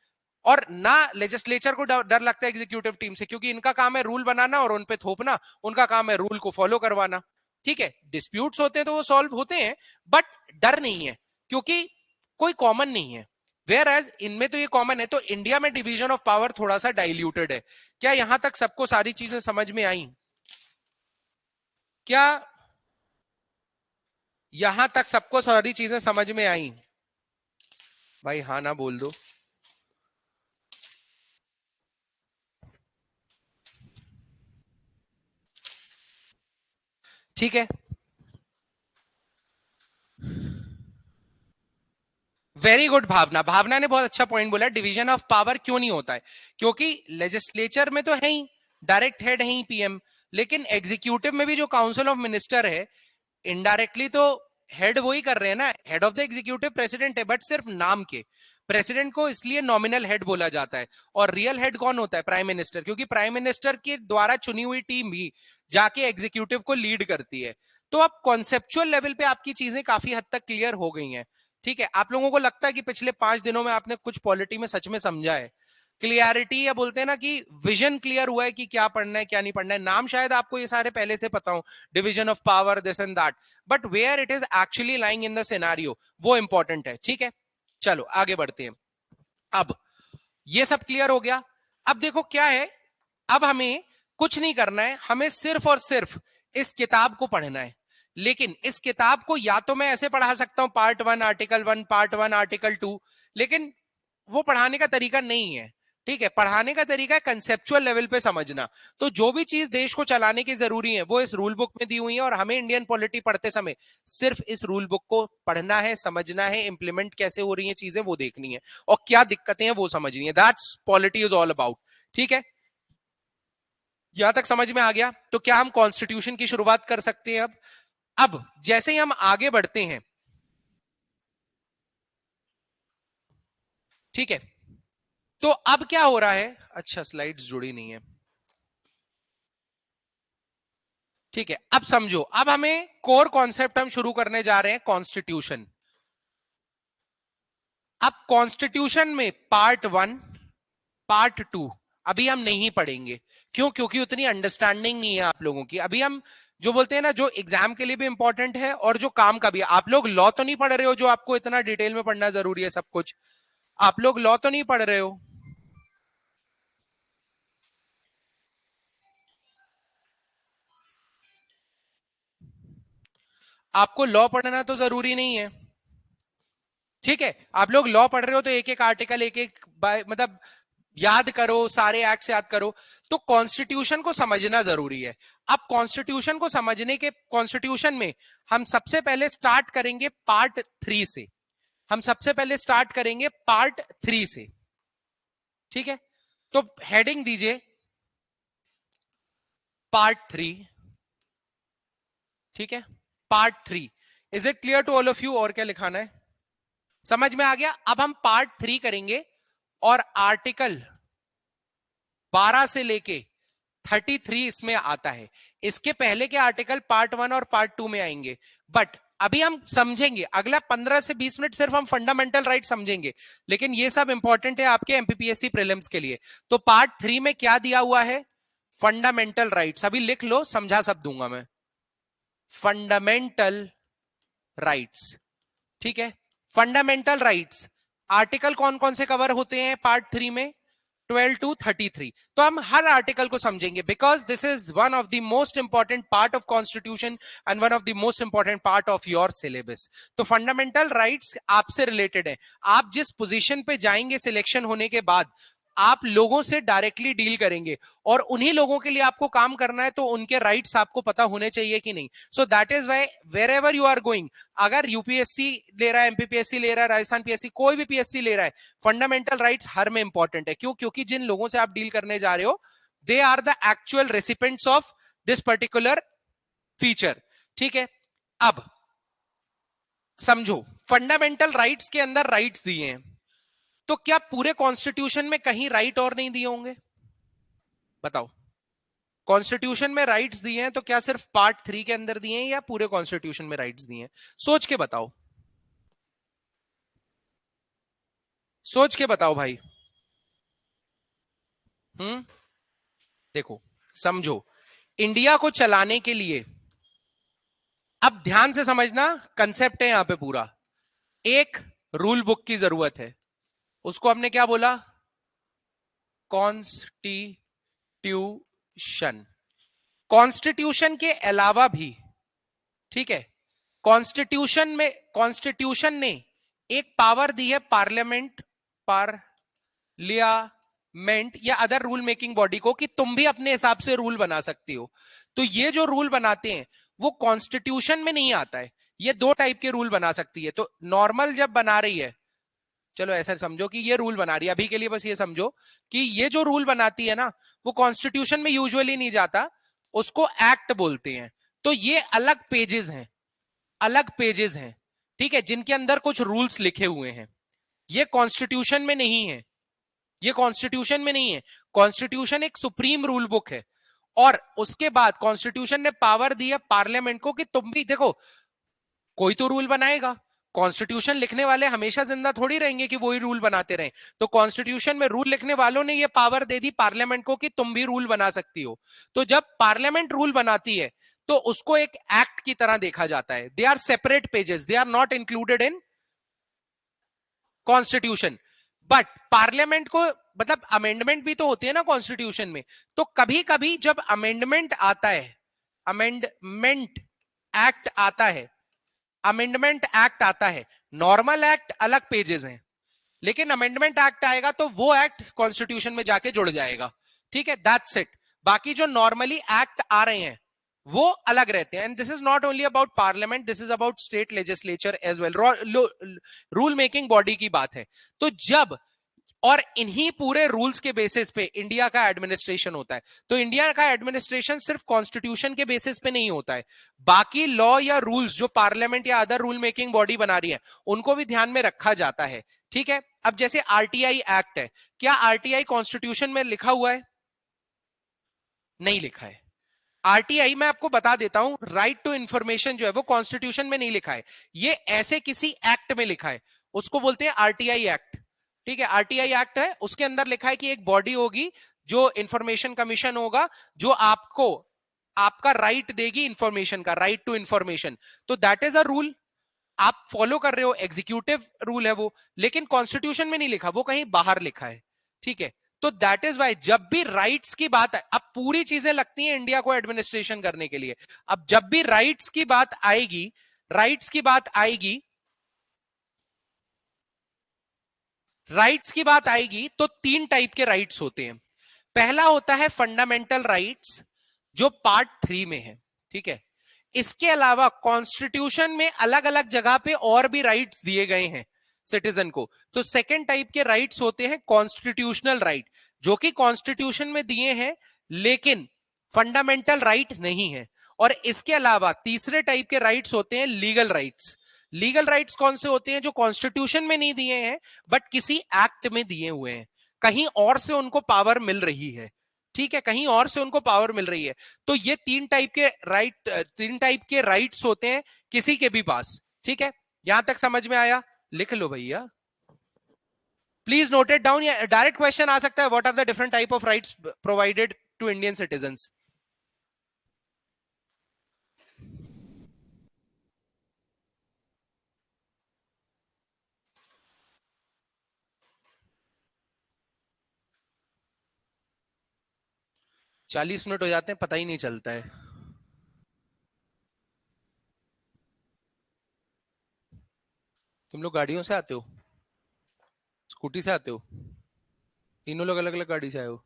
और ना लेजिस्लेचर को डर लगता है एग्जीक्यूटिव टीम से, क्योंकि इनका काम है रूल बनाना और उन पे थोपना, उनका काम है रूल को फॉलो करवाना, ठीक है। डिस्प्यूट्स होते हैं तो वो सॉल्व होते हैं, बट डर नहीं है, क्योंकि कोई कॉमन नहीं है। वेयर एज इनमें तो ये कॉमन है। तो इंडिया में डिवीजन ऑफ पावर थोड़ा सा डाइल्यूटेड है। क्या यहां तक सबको सारी चीजें समझ में आई? क्या यहां तक सबको सारी चीजें समझ में आई? भाई हाँ ना बोल दो। ठीक है, वेरी गुड भावना। भावना ने बहुत अच्छा पॉइंट बोला, डिवीजन ऑफ पावर क्यों नहीं होता है? क्योंकि लेजिस्लेचर में तो है ही, डायरेक्ट हेड है ही पीएम, लेकिन एग्जीक्यूटिव में भी जो काउंसिल ऑफ मिनिस्टर है, इनडायरेक्टली तो हेड वो ही कर रहे हैं ना, head of the executive president है, बट सिर्फ नाम के। प्रेसिडेंट को इसलिए नॉमिनल हेड बोला जाता है, और रियल हेड कौन होता है? प्राइम मिनिस्टर, क्योंकि प्राइम मिनिस्टर के द्वारा चुनी हुई टीम भी जाके एग्जीक्यूटिव को लीड करती है। तो अब कॉन्सेप्चुअल लेवल पे आपकी चीजें काफी हद तक क्लियर हो गई हैं, ठीक है। आप लोगों को लगता है कि पिछले 5 दिनों में आपने कुछ पॉलिटी में सच में समझा है, क्लियरिटी, या बोलते हैं ना कि विजन क्लियर हुआ है कि क्या पढ़ना है क्या नहीं पढ़ना है। नाम शायद आपको ये सारे पहले से पता हो, division of power, this and that, but where it is actually lying in the scenario, वो इंपॉर्टेंट है, ठीक है। चलो आगे बढ़ते हैं। अब ये सब क्लियर हो गया। अब देखो क्या है, अब हमें कुछ नहीं करना है, हमें सिर्फ और सिर्फ इस किताब को पढ़ना है। लेकिन इस किताब को या तो मैं ऐसे पढ़ा सकता हूं, पार्ट 1 आर्टिकल 1, पार्ट 1 आर्टिकल 2, लेकिन वो पढ़ाने का तरीका नहीं है, ठीक है, पढ़ाने का तरीका है कंसेप्चुअल लेवल पे समझना। तो जो भी चीज देश को चलाने की जरूरी है वो इस रूल बुक में दी हुई है, और हमें इंडियन पॉलिटी पढ़ते समय सिर्फ इस रूल बुक को पढ़ना है, समझना है, इंप्लीमेंट कैसे हो रही है चीजें वो देखनी है, और क्या दिक्कतें हैं वो समझनी है। That's polity is all about. ठीक है, यहां तक समझ में आ गया? तो क्या हम कॉन्स्टिट्यूशन की शुरुआत कर सकते हैं? अब जैसे ही हम आगे बढ़ते हैं, ठीक है, तो अब क्या हो रहा है? अच्छा, स्लाइड्स जुड़ी नहीं है। ठीक है, अब समझो, अब हमें कोर कॉन्सेप्ट हम शुरू करने जा रहे हैं, कॉन्स्टिट्यूशन। अब कॉन्स्टिट्यूशन में पार्ट 1, पार्ट 2 अभी हम नहीं पढ़ेंगे। क्यों? क्योंकि उतनी अंडरस्टैंडिंग नहीं है आप लोगों की। अभी हम जो बोलते हैं ना, जो एग्जाम के लिए भी इंपॉर्टेंट है और जो काम का भी है। आप लोग लॉ तो नहीं पढ़ रहे हो जो आपको इतना डिटेल में पढ़ना जरूरी है सब कुछ? आप लोग लॉ तो नहीं पढ़ रहे हो? आपको लॉ पढ़ना तो जरूरी नहीं है। ठीक है, आप लोग लॉ पढ़ रहे हो तो एक एक आर्टिकल, एक एक मतलब याद करो, सारे एक्ट्स याद करो। तो कॉन्स्टिट्यूशन को समझना जरूरी है। अब कॉन्स्टिट्यूशन को समझने के, कॉन्स्टिट्यूशन में हम सबसे पहले स्टार्ट करेंगे पार्ट 3 से। हम सबसे पहले स्टार्ट करेंगे पार्ट 3 से। ठीक है, तो हेडिंग दीजिए पार्ट 3। ठीक है, part 3। Is it clear to all of you? और क्या लिखाना है? समझ में आ गया? अब हम पार्ट 3 करेंगे, और आर्टिकल 12 से लेके 33 इसमें आता है। इसके पहले के आर्टिकल पार्ट 1 और पार्ट 2 में आएंगे। बट अभी हम समझेंगे, अगला 15 से 20 मिनट सिर्फ हम फंडामेंटल राइट समझेंगे, लेकिन ये सब इंपॉर्टेंट है आपके एमपीपीएससी प्रीलिम्स के लिए। तो पार्ट 3 में क्या दिया हुआ है? Fundamental rights. अभी लिख लो, समझा सब दूंगा मैं। Fundamental rights. ठीक है, फंडामेंटल राइट्स आर्टिकल कौन कौन से कवर होते हैं पार्ट 3 में? 12 टू 33। तो हम हर आर्टिकल को समझेंगे, because this is one of the most important part of constitution and one of the most important part of your syllabus. तो फंडामेंटल राइट्स आपसे रिलेटेड है। आप जिस पोजीशन पे जाएंगे सिलेक्शन होने के बाद, आप लोगों से डायरेक्टली डील करेंगे, और उन्हीं लोगों के लिए आपको काम करना है, तो उनके राइट्स आपको पता होने चाहिए कि नहीं। So that is why wherever you are going, अगर यूपीएससी ले रहा है, एमपीपीएससी ले रहा है, राजस्थान पीएससी, कोई भी पीएससी ले रहा है, फंडामेंटल राइट्स हर में इंपॉर्टेंट है। क्यों? क्योंकि जिन लोगों से आप डील करने जा रहे हो, they are the actual recipients of this particular feature. ठीक है, अब समझो, फंडामेंटल राइट्स के अंदर राइट्स दिए हैं, तो क्या पूरे कॉन्स्टिट्यूशन में कहीं राइट और नहीं दिए होंगे? बताओ, कॉन्स्टिट्यूशन में राइट्स दिए हैं तो क्या सिर्फ पार्ट 3 के अंदर दिए हैं, या पूरे कॉन्स्टिट्यूशन में राइट्स दिए हैं? सोच के बताओ, सोच के बताओ भाई। देखो, समझो, इंडिया को चलाने के लिए, अब ध्यान से समझना, कंसेप्ट है यहां पे पूरा। एक रूल बुक की जरूरत है, उसको हमने क्या बोला? कॉन्स्टिट्यूशन। कॉन्स्टिट्यूशन के अलावा भी, ठीक है, कॉन्स्टिट्यूशन में, कॉन्स्टिट्यूशन ने एक पावर दी है पार्लियामेंट, पार्लियामेंट या अदर रूल मेकिंग बॉडी को, कि तुम भी अपने हिसाब से रूल बना सकती हो। तो ये जो रूल बनाते हैं वो कॉन्स्टिट्यूशन में नहीं आता है। ये दो टाइप के रूल बना सकती है। तो नॉर्मल जब बना रही है, चलो ऐसा समझो कि ये रूल बना रही है, अभी के लिए बस ये समझो कि ये जो रूल बनाती है ना, वो कॉन्स्टिट्यूशन में यूजुअली नहीं जाता, उसको एक्ट बोलते हैं। तो ये अलग पेजेस हैं, अलग पेजेस हैं, ठीक है, जिनके अंदर कुछ रूल्स लिखे हुए हैं। ये कॉन्स्टिट्यूशन में नहीं है, ये कॉन्स्टिट्यूशन में नहीं है। कॉन्स्टिट्यूशन एक सुप्रीम रूल बुक है, और उसके बाद कॉन्स्टिट्यूशन ने पावर दी है पार्लियामेंट को कि तुम भी देखो, कोई तो रूल बनाएगा। कॉन्स्टिट्यूशन लिखने वाले हमेशा जिंदा थोड़ी रहेंगे कि वही रूल बनाते रहें। तो कॉन्स्टिट्यूशन में रूल लिखने वालों ने ये पावर दे दी पार्लियामेंट को कि तुम भी रूल बना सकती हो। तो जब पार्लियामेंट रूल बनाती है तो उसको एक एक्ट की तरह देखा जाता है। They are separate pages, they are not included in constitution. But parliament को, मतलब अमेंडमेंट भी तो होते हैं ना कॉन्स्टिट्यूशन में, तो कभी कभी जब अमेंडमेंट आता है, अमेंडमेंट एक्ट आता है, अमेंडमेंट एक्ट आता है, नॉर्मल एक्ट अलग पेजेस हैं, लेकिन अमेंडमेंट एक्ट आएगा तो वो एक्ट कॉन्स्टिट्यूशन में जाके जुड़ जाएगा, ठीक है, दैट्स इट। बाकी जो नॉर्मली एक्ट आ रहे हैं वो अलग रहते हैं, and this is not only about parliament, this is about state legislature as well, rule making body की बात है। तो जब और इन्हीं पूरे रूल्स के बेसिस पे इंडिया का एडमिनिस्ट्रेशन होता है, तो इंडिया का एडमिनिस्ट्रेशन सिर्फ कॉन्स्टिट्यूशन के बेसिस पे नहीं होता है, बाकी लॉ या रूल्स जो पार्लियामेंट या अदर रूल मेकिंग बॉडी बना रही है उनको भी ध्यान में रखा जाता है, ठीक है। अब जैसे आरटीआई एक्ट है, क्या आरटीआई कॉन्स्टिट्यूशन में लिखा हुआ है? नहीं लिखा है। आरटीआई मैं आपको बता देता हूं, राइट टू इंफॉर्मेशन जो है वो कॉन्स्टिट्यूशन में नहीं लिखा है, ये ऐसे किसी एक्ट में लिखा है, उसको बोलते हैं आरटीआई एक्ट, ठीक है। आरटीआई एक्ट है, उसके अंदर लिखा है कि एक बॉडी होगी जो इंफॉर्मेशन कमीशन होगा, जो आपको आपका राइट देगी इंफॉर्मेशन का, राइट टू इंफॉर्मेशन। तो दैट इज अ रूल, आप फॉलो कर रहे हो, एग्जीक्यूटिव रूल है वो, लेकिन कॉन्स्टिट्यूशन में नहीं लिखा, वो कहीं बाहर लिखा है, ठीक है। तो दैट इज वाई जब भी राइट्स की बात है, अब पूरी चीजें लगती हैं इंडिया को एडमिनिस्ट्रेशन करने के लिए, अब जब भी राइट्स की बात आएगी, राइट्स की बात आएगी, राइट्स की बात आएगी तो तीन टाइप के राइट्स होते हैं। पहला होता है फंडामेंटल राइट्स, जो पार्ट 3 में है, ठीक है। इसके अलावा कॉन्स्टिट्यूशन में अलग अलग जगह पे और भी राइट्स दिए गए हैं सिटीजन को। तो सेकेंड टाइप के राइट्स होते हैं कॉन्स्टिट्यूशनल राइट, जो कि कॉन्स्टिट्यूशन में दिए हैं लेकिन फंडामेंटल राइट नहीं है। और इसके अलावा तीसरे टाइप के राइट्स होते हैं लीगल राइट्स। लीगल राइट्स कौन से होते हैं? जो कॉन्स्टिट्यूशन में नहीं दिए हैं बट किसी एक्ट में दिए हुए हैं, कहीं और से उनको पावर मिल रही है, ठीक है, कहीं और से उनको पावर मिल रही है। तो ये तीन टाइप के राइट्स होते हैं किसी के भी पास, ठीक है। यहां तक समझ में आया? लिख लो भैया, प्लीज नोट इट डाउन। या डायरेक्ट क्वेश्चन आ सकता है, what are the different type of rights provided to Indian citizens? 40 minute हो जाते हैं, पता ही नहीं चलता है। तुम लोग गाड़ियों से आते हो, स्कूटी से आते हो? तीनों लोग अलग अलग गाड़ी से आए हो?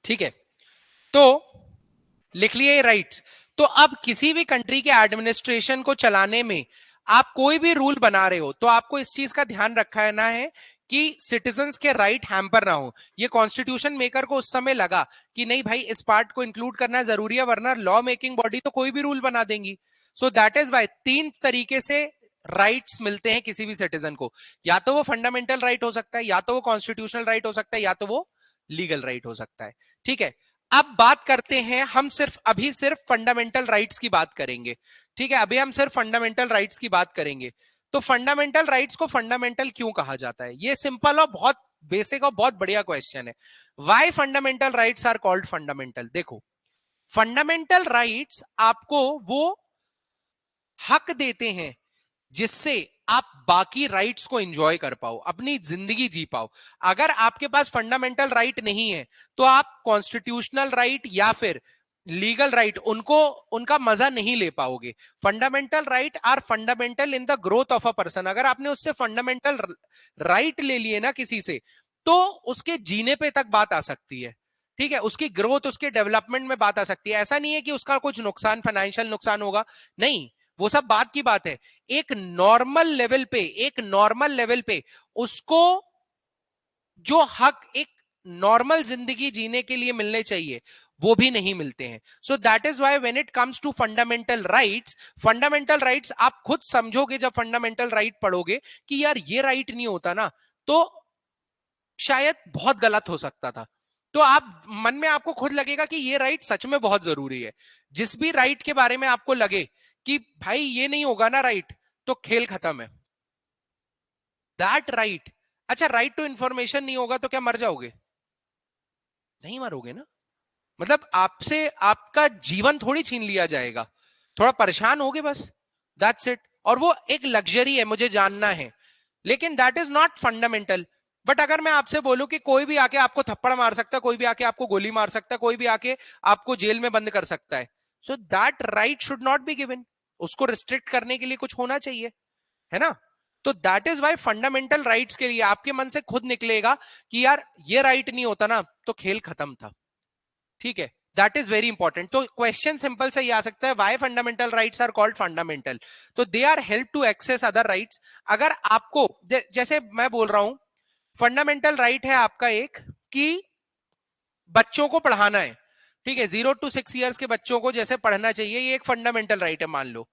ठीक है, तो लिख लिए राइट्स। तो अब किसी भी कंट्री के एडमिनिस्ट्रेशन को चलाने में आप कोई भी रूल बना रहे हो तो आपको इस चीज का ध्यान रखना है कि सिटीजंस के राइट हैम्पर ना हो। ये कॉन्स्टिट्यूशन मेकर को उस समय लगा कि नहीं भाई, इस पार्ट को इंक्लूड करना जरूरी है, वरना लॉ मेकिंग बॉडी तो कोई भी रूल बना देंगी। सो दैट इज वाई तीन तरीके से राइट्स मिलते हैं किसी भी सिटीजन को। या तो वो फंडामेंटल राइट हो सकता है, या तो वो कॉन्स्टिट्यूशनल राइट हो सकता है, या तो वो लीगल राइट हो सकता है, ठीक है। अब बात करते हैं, हम सिर्फ फंडामेंटल राइट्स की बात करेंगे, ठीक है। अभी हम सिर्फ फंडामेंटल राइट्स की बात करेंगे। तो फंडामेंटल राइट्स को फंडामेंटल क्यों कहा जाता है? ये सिंपल और बहुत बेसिक और बहुत बढ़िया क्वेश्चन है। Why fundamental rights are called fundamental? देखो, फंडामेंटल राइट्स आपको वो हक देते हैं जिससे आप बाकी राइट्स को एंजॉय कर पाओ, अपनी जिंदगी जी पाओ। अगर आपके पास फंडामेंटल राइट नहीं है तो आप कॉन्स्टिट्यूशनल राइट या फिर लीगल राइट उनको उनका मजा नहीं ले पाओगे। Fundamental right are fundamental in the growth of a person. अगर आपने उससे फंडामेंटल राइट ले लिए ना किसी से, तो उसके जीने पे तक बात आ सकती है, ठीक है, उसकी ग्रोथ, उसके डेवलपमेंट में बात आ सकती है। ऐसा नहीं है कि उसका कुछ नुकसान, फाइनेंशियल नुकसान होगा, नहीं, वो सब बात की बात है। एक नॉर्मल लेवल पे, एक नॉर्मल लेवल पे उसको जो हक एक नॉर्मल जिंदगी जीने के लिए मिलने चाहिए वो भी नहीं मिलते हैं। So that is why when it comes to fundamental rights, fundamental rights आप खुद समझोगे जब फंडामेंटल राइट पढ़ोगे कि यार ये राइट नहीं होता ना, तो शायद बहुत गलत हो सकता था। तो आप मन में आपको खुद लगेगा कि ये राइट सच में बहुत जरूरी है। जिस भी राइट के बारे में आपको लगे कि भाई ये नहीं होगा ना राइट, तो खेल खत्म है, दैट राइट। अच्छा, राइट टू इंफॉर्मेशन नहीं होगा तो क्या मर जाओगे? नहीं मरोगे ना। मतलब आपसे आपका जीवन थोड़ी छीन लिया जाएगा, थोड़ा परेशान होगे बस, दैट्स इट। और वो एक लग्जरी है, मुझे जानना है, लेकिन that is not fundamental. But अगर मैं आपसे बोलूं कि कोई भी आके आपको थप्पड़ मार सकता है, कोई भी आके आपको गोली मार सकता है, कोई भी आके आपको जेल में बंद कर सकता है, so that right should not be given. उसको रिस्ट्रिक्ट करने के लिए कुछ होना चाहिए, है ना? तो that is why fundamental rights के लिए आपके मन से खुद निकलेगा कि यार ये राइट नहीं होता ना तो खेल खत्म था, ठीक है? That is very important. तो क्वेश्चन सिंपल से ये आ सकता है, why fundamental rights are called fundamental? तो they are help to access other rights. अगर आपको जैसे मैं बोल रहा हूं, फंडामेंटल राइट है आपका एक कि बच्चों को पढ़ाना है, ठीक है, 0 to 6 years के बच्चों को जैसे पढ़ना चाहिए, ये एक फंडामेंटल राइट है मान लो।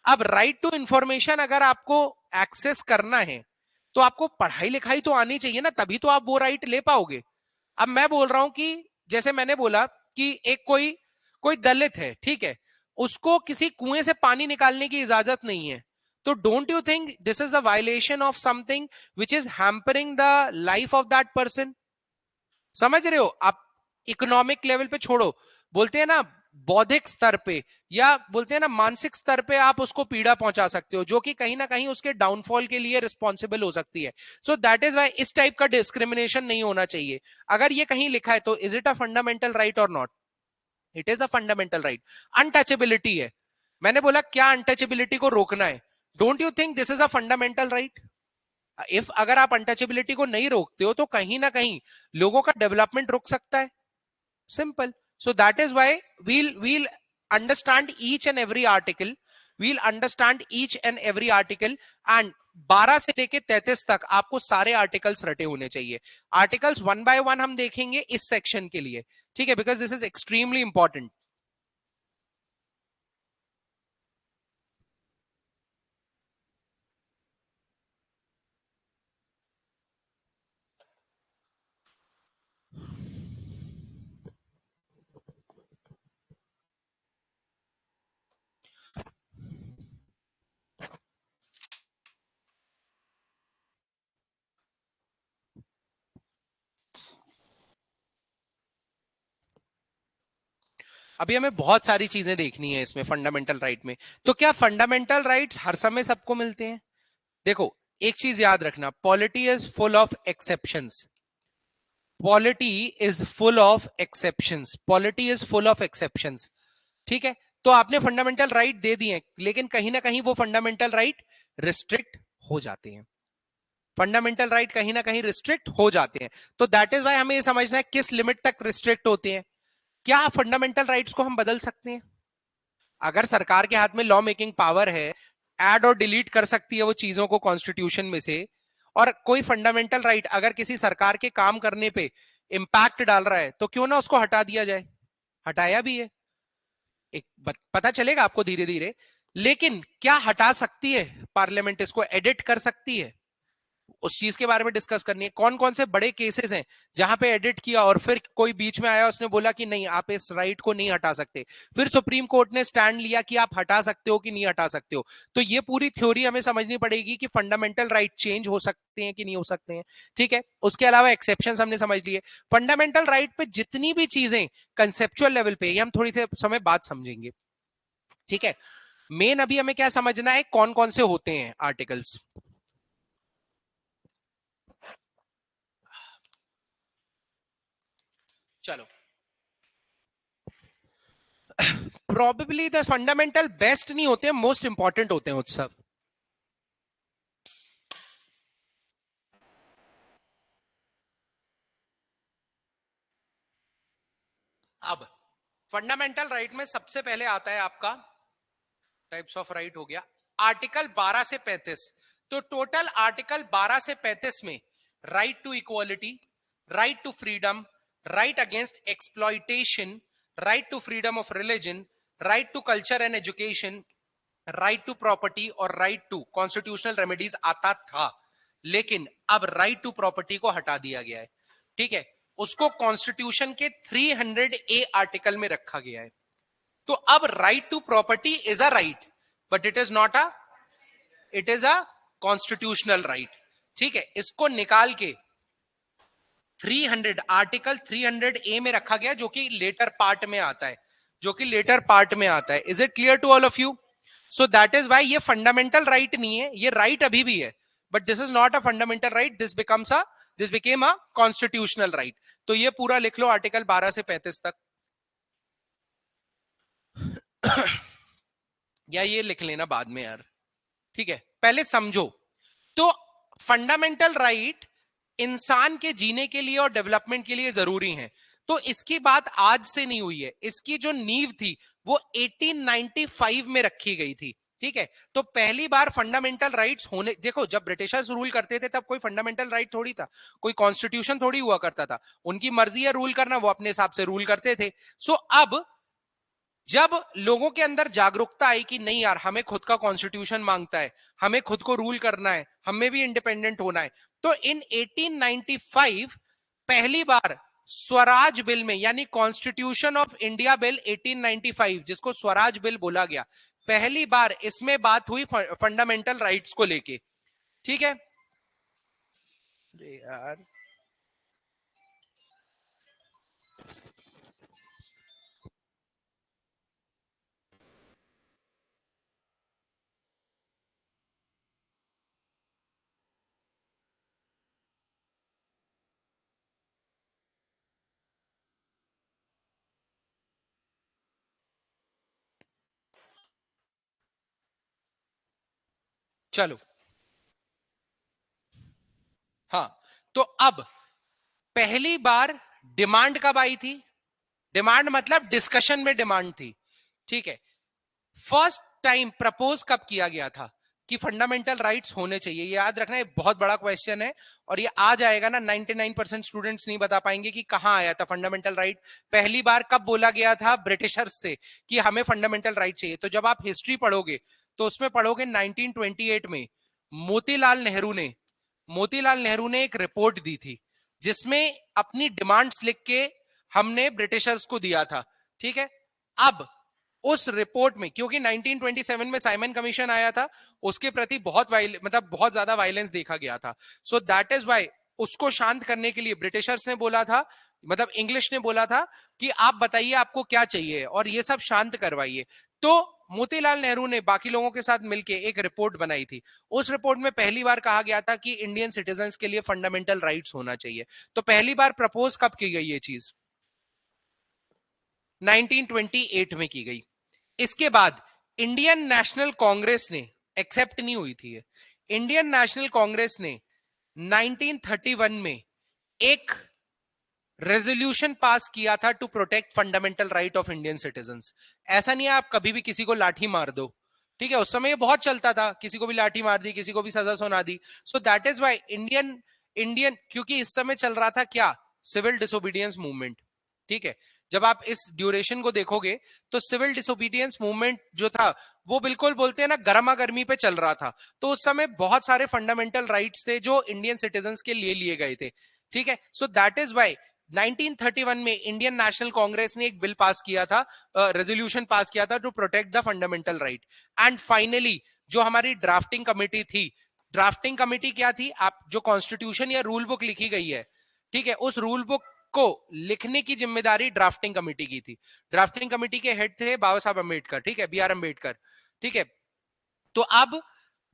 अब राइट टू इंफॉर्मेशन अगर आपको एक्सेस करना है तो आपको पढ़ाई लिखाई तो आनी चाहिए ना, तभी तो आप वो राइट ले पाओगे। अब मैं बोल रहा हूं कि जैसे मैंने बोला कि एक कोई कोई दलित है, ठीक है, उसको किसी कुएं से पानी निकालने की इजाजत नहीं है, तो don't you think this is a violation of something which is hampering the life of that person? समझ रहे हो आप? इकोनॉमिक लेवल पे छोड़ो, बोलते हैं ना बौद्धिक स्तर पे या बोलते हैं ना मानसिक स्तर पे आप उसको पीड़ा पहुंचा सकते हो, जो कि कहीं ना कहीं उसके डाउनफॉल के लिए रिस्पॉन्सिबल हो सकती है। सो दैट इज वाई इस टाइप का डिस्क्रिमिनेशन नहीं होना चाहिए। अगर ये कहीं लिखा है तो is it a fundamental right और not? It is a fundamental right. Untouchability है, मैंने बोला क्या अनटचेबिलिटी को रोकना है, don't you think this is a fundamental right? If अगर आप अनटचेबिलिटी को नहीं रोकते हो तो कहीं ना कहीं लोगों का डेवलपमेंट रुक सकता है, simple. So that is why we'll understand each and every article, we'll understand each and every article, and 12 से लेके 33 तक आपको सारे आर्टिकल्स रटे होने चाहिए। आर्टिकल्स वन बाय वन हम देखेंगे इस सेक्शन के लिए, ठीक है, because this is extremely important. अभी हमें बहुत सारी चीजें देखनी है इसमें फंडामेंटल राइट में। तो क्या फंडामेंटल राइट्स हर समय सबको मिलते हैं? देखो, एक चीज याद रखना, polity is full of exceptions. Polity is full of exceptions, polity is full of exceptions, ठीक है? तो आपने फंडामेंटल राइट दे दिए, लेकिन कहीं ना कहीं वो फंडामेंटल राइट रिस्ट्रिक्ट हो जाते हैं, फंडामेंटल राइट कहीं ना कहीं रिस्ट्रिक्ट हो जाते हैं। तो दैट इज वाई हमें ये समझना है किस लिमिट तक रिस्ट्रिक्ट होते हैं। क्या फंडामेंटल राइट्स को हम बदल सकते हैं? अगर सरकार के हाथ में लॉ मेकिंग पावर है, ऐड और डिलीट कर सकती है वो चीजों को कॉन्स्टिट्यूशन में से, और कोई फंडामेंटल राइट अगर किसी सरकार के काम करने पे इंपैक्ट डाल रहा है तो क्यों ना उसको हटा दिया जाए। हटाया भी है, एक पता चलेगा आपको धीरे धीरे। लेकिन क्या हटा सकती है पार्लियामेंट? इसको एडिट कर सकती है? उस चीज के बारे में डिस्कस करनी है। कौन कौन से बड़े केसेस हैं जहां पे एडिट किया और फिर कोई बीच में आया उसने बोला कि नहीं आप इस राइट को नहीं हटा सकते, फिर सुप्रीम कोर्ट ने स्टैंड लिया कि आप हटा सकते हो कि नहीं हटा सकते हो। तो ये पूरी थ्योरी हमें समझनी पड़ेगी कि फंडामेंटल राइट चेंज हो सकते हैं कि नहीं हो सकते हैं, ठीक है? उसके अलावा एक्सेप्शन हमने समझ लिए। फंडामेंटल राइट पे जितनी भी चीजें कंसेप्चुअल लेवल पे, ये हम थोड़ी से समय बाद समझेंगे, ठीक है? मेन अभी हमें क्या समझना है, कौन कौन से होते हैं आर्टिकल्स। चलो, प्रोबेबली द फंडामेंटल बेस्ट नहीं होते, मोस्ट इंपॉर्टेंट होते हैं उत्सव। अब फंडामेंटल राइट में सबसे पहले आता है आपका टाइप्स ऑफ राइट हो गया, आर्टिकल 12 से 35। तो टोटल आर्टिकल 12 से 35 में right to equality, right to freedom, right against exploitation, right to freedom of religion, right to culture and education, right to property और राइट टू कॉन्स्टिट्यूशनल रेमेडीज आता था। लेकिन अब राइट टू प्रॉपर्टी को हटा दिया गया है, ठीक है? उसको कॉन्स्टिट्यूशन के 300A आर्टिकल में रखा गया है। तो अब right to property is a right, but it is not a, it is a constitutional right, ठीक है? इसको निकाल के 300 आर्टिकल 300A में रखा गया, जो कि लेटर पार्ट में आता है, जो कि लेटर पार्ट में आता है। Is it clear to all of you? So that is why ये फंडामेंटल राइट नहीं है, ये राइट अभी भी है, but this is not a fundamental right, this became a constitutional right. तो ये पूरा लिख लो आर्टिकल 12 से 35 तक, या ये लिख लेना बाद में यार, ठीक है, पहले समझो। तो फंडामेंटल राइट इंसान के जीने के लिए और डेवलपमेंट के लिए जरूरी है। तो इसकी बात आज से नहीं हुई है, इसकी जो नींव थी वो 1895 में रखी गई थी, ठीक है। तो पहली बार फंडामेंटल राइट्स होने, देखो जब ब्रिटिशर्स रूल करते थे तब कोई फंडामेंटल राइट थोड़ी था, कोई कॉन्स्टिट्यूशन थोड़ी हुआ करता था, उनकी मर्जी है रूल करना, वो अपने हिसाब से रूल करते थे। सो अब जब लोगों के अंदर जागरूकता आई कि नहीं यार, हमें खुद का कॉन्स्टिट्यूशन मांगता है, हमें खुद को रूल करना है, हमें भी इंडिपेंडेंट होना है, तो इन 1895 पहली बार स्वराज बिल में, यानी कॉन्स्टिट्यूशन ऑफ इंडिया बिल 1895, जिसको स्वराज बिल बोला गया, पहली बार इसमें बात हुई फंडामेंटल राइट्स को लेके, ठीक है। यार चलो, हाँ, तो अब पहली बार डिमांड कब आई थी? डिमांड मतलब डिस्कशन में डिमांड थी, ठीक है। फर्स्ट टाइम प्रपोज कब किया गया था कि फंडामेंटल राइट्स होने चाहिए? ये याद रखना, ये बहुत बड़ा क्वेश्चन है, और ये आ जाएगा ना, 99% स्टूडेंट्स नहीं बता पाएंगे कि कहां आया था फंडामेंटल राइट, पहली बार कब बोला गया था ब्रिटिशर्स से कि हमें फंडामेंटल राइट चाहिए। तो जब आप हिस्ट्री पढ़ोगे तो उसमें पढ़ोगे 1928 में मोतीलाल नेहरू ने एक रिपोर्ट दी थी, जिसमें अपनी डिमांड्स लिख के हमने ब्रिटिशर्स को दिया था, ठीक है। अब उस रिपोर्ट में, क्योंकि 1927 में साइमन कमीशन आया था, उसके प्रति बहुत ज्यादा वायलेंस देखा गया था, सो दैट इज वाई उसको शांत करने के लिए ब्रिटिशर्स ने बोला था, मतलब इंग्लिश ने बोला था कि आप बताइए आपको क्या चाहिए और ये सब शांत करवाइए। तो मोतीलाल नेहरू ने बाकी लोगों के साथ मिलकर एक रिपोर्ट बनाई थी। उस रिपोर्ट में पहली बार कहा गया था कि इंडियन सिटीजन्स के लिए फंडामेंटल राइट्स होना चाहिए। तो पहली बार प्रपोज कब की गई ये चीज? 1928 में की गई। इसके बाद इंडियन नेशनल कांग्रेस ने, एक्सेप्ट नहीं हुई थी ये, इंडियन नेशनल कांग्रेस ने 1931 में एक रेजोल्यूशन पास किया था to protect fundamental right of Indian citizens. ऐसा नहीं है आप कभी भी किसी को लाठी मार दो, ठीक है, उस समय ये बहुत चलता था, किसी को भी लाठी मार दी, किसी को भी सजा सुना दी। So that is why Indian Indian क्योंकि इस समय चल रहा था क्या, सिविल डिसोबीडियंस मूवमेंट, ठीक है। जब आप इस ड्यूरेशन को देखोगे तो सिविल डिसोबीडियंस मूवमेंट जो था वो बिल्कुल बोलते हैं ना गर्मा गर्मी पे चल रहा था। तो उस समय बहुत सारे फंडामेंटल राइट्स थे जो इंडियन सिटीजन्स के लिए गए थे, ठीक है। सो दैट इज वाई 1931 में इंडियन नेशनल कांग्रेस ने एक बिल पास किया था, रेजोल्यूशन पास किया था to protect the fundamental right. And finally जो हमारी ड्राफ्टिंग कमेटी थी, ड्राफ्टिंग कमेटी क्या थी, आप जो कॉन्स्टिट्यूशन या रूल बुक लिखी गई है, ठीक है, उस रूल बुक को लिखने की जिम्मेदारी ड्राफ्टिंग कमेटी की थी। ड्राफ्टिंग कमेटी के हेड थे बाबा साहब अम्बेडकर, ठीक है, बी आर अम्बेडकर, ठीक है। तो अब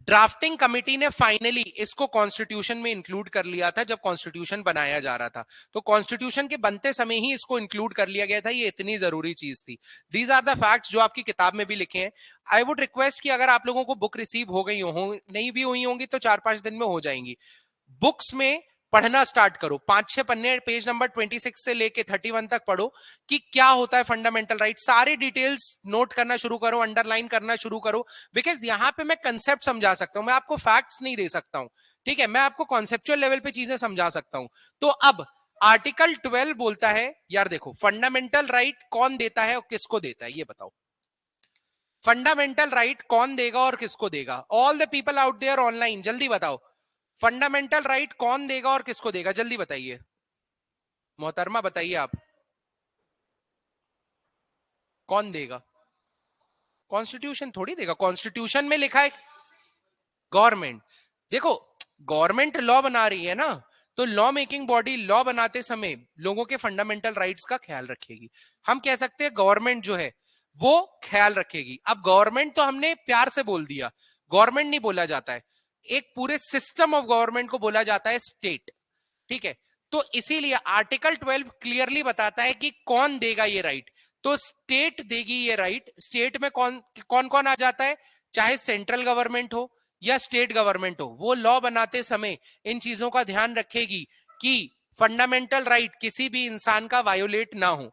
ड्राफ्टिंग कमेटी ने फाइनली इसको कॉन्स्टिट्यूशन में इंक्लूड कर लिया था जब कॉन्स्टिट्यूशन बनाया जा रहा था। तो कॉन्स्टिट्यूशन के बनते समय ही इसको इंक्लूड कर लिया गया था, ये इतनी जरूरी चीज थी। दीज आर द फैक्ट्स जो आपकी किताब में भी लिखे हैं। आई वुड रिक्वेस्ट कि अगर आप लोगों को बुक रिसीव हो गई हो, नहीं भी हुई होंगी तो 4-5 दिन में हो जाएंगी, बुक्स में पढ़ना स्टार्ट करो, 5-6 पन्ने पेज नंबर 26 से लेके 31 तक पढ़ो कि क्या होता है फंडामेंटल राइट, सारी डिटेल्स नोट करना शुरू करो, अंडरलाइन करना शुरू करो। बिकॉज यहां पे मैं कंसेप्ट समझा सकता हूं, मैं आपको फैक्ट्स नहीं दे सकता हूं, ठीक है, मैं आपको कॉन्सेप्चुअल लेवल पे चीजें समझा सकता हूं। तो अब आर्टिकल 12 बोलता है, यार देखो फंडामेंटल राइट कौन देता है और किसको देता है, ये बताओ। फंडामेंटल राइट कौन देगा और किसको देगा? All the people out there online, जल्दी बताओ, फंडामेंटल राइट कौन देगा और किसको देगा? जल्दी बताइए मोहतरमा, बताइए आप, कौन देगा? कॉन्स्टिट्यूशन थोड़ी देगा, कॉन्स्टिट्यूशन में लिखा है गवर्नमेंट। देखो गवर्नमेंट लॉ बना रही है ना, तो लॉ मेकिंग बॉडी लॉ बनाते समय लोगों के फंडामेंटल राइट्स का ख्याल रखेगी। हम कह सकते हैं गवर्नमेंट जो है वो ख्याल रखेगी। अब गवर्नमेंट तो हमने प्यार से बोल दिया, गवर्नमेंट नहीं बोला जाता है, एक पूरे सिस्टम ऑफ गवर्नमेंट को बोला जाता है स्टेट। ठीक है, तो इसीलिए आर्टिकल 12 क्लियरली बताता है कि कौन देगा ये राइट। तो स्टेट देगी ये राइट। स्टेट में कौन कौन कौन आ जाता है, चाहे सेंट्रल गवर्नमेंट हो या स्टेट गवर्नमेंट हो, वो लॉ बनाते समय इन चीजों का ध्यान रखेगी कि फंडामेंटल राइट किसी भी इंसान का वायोलेट ना हो।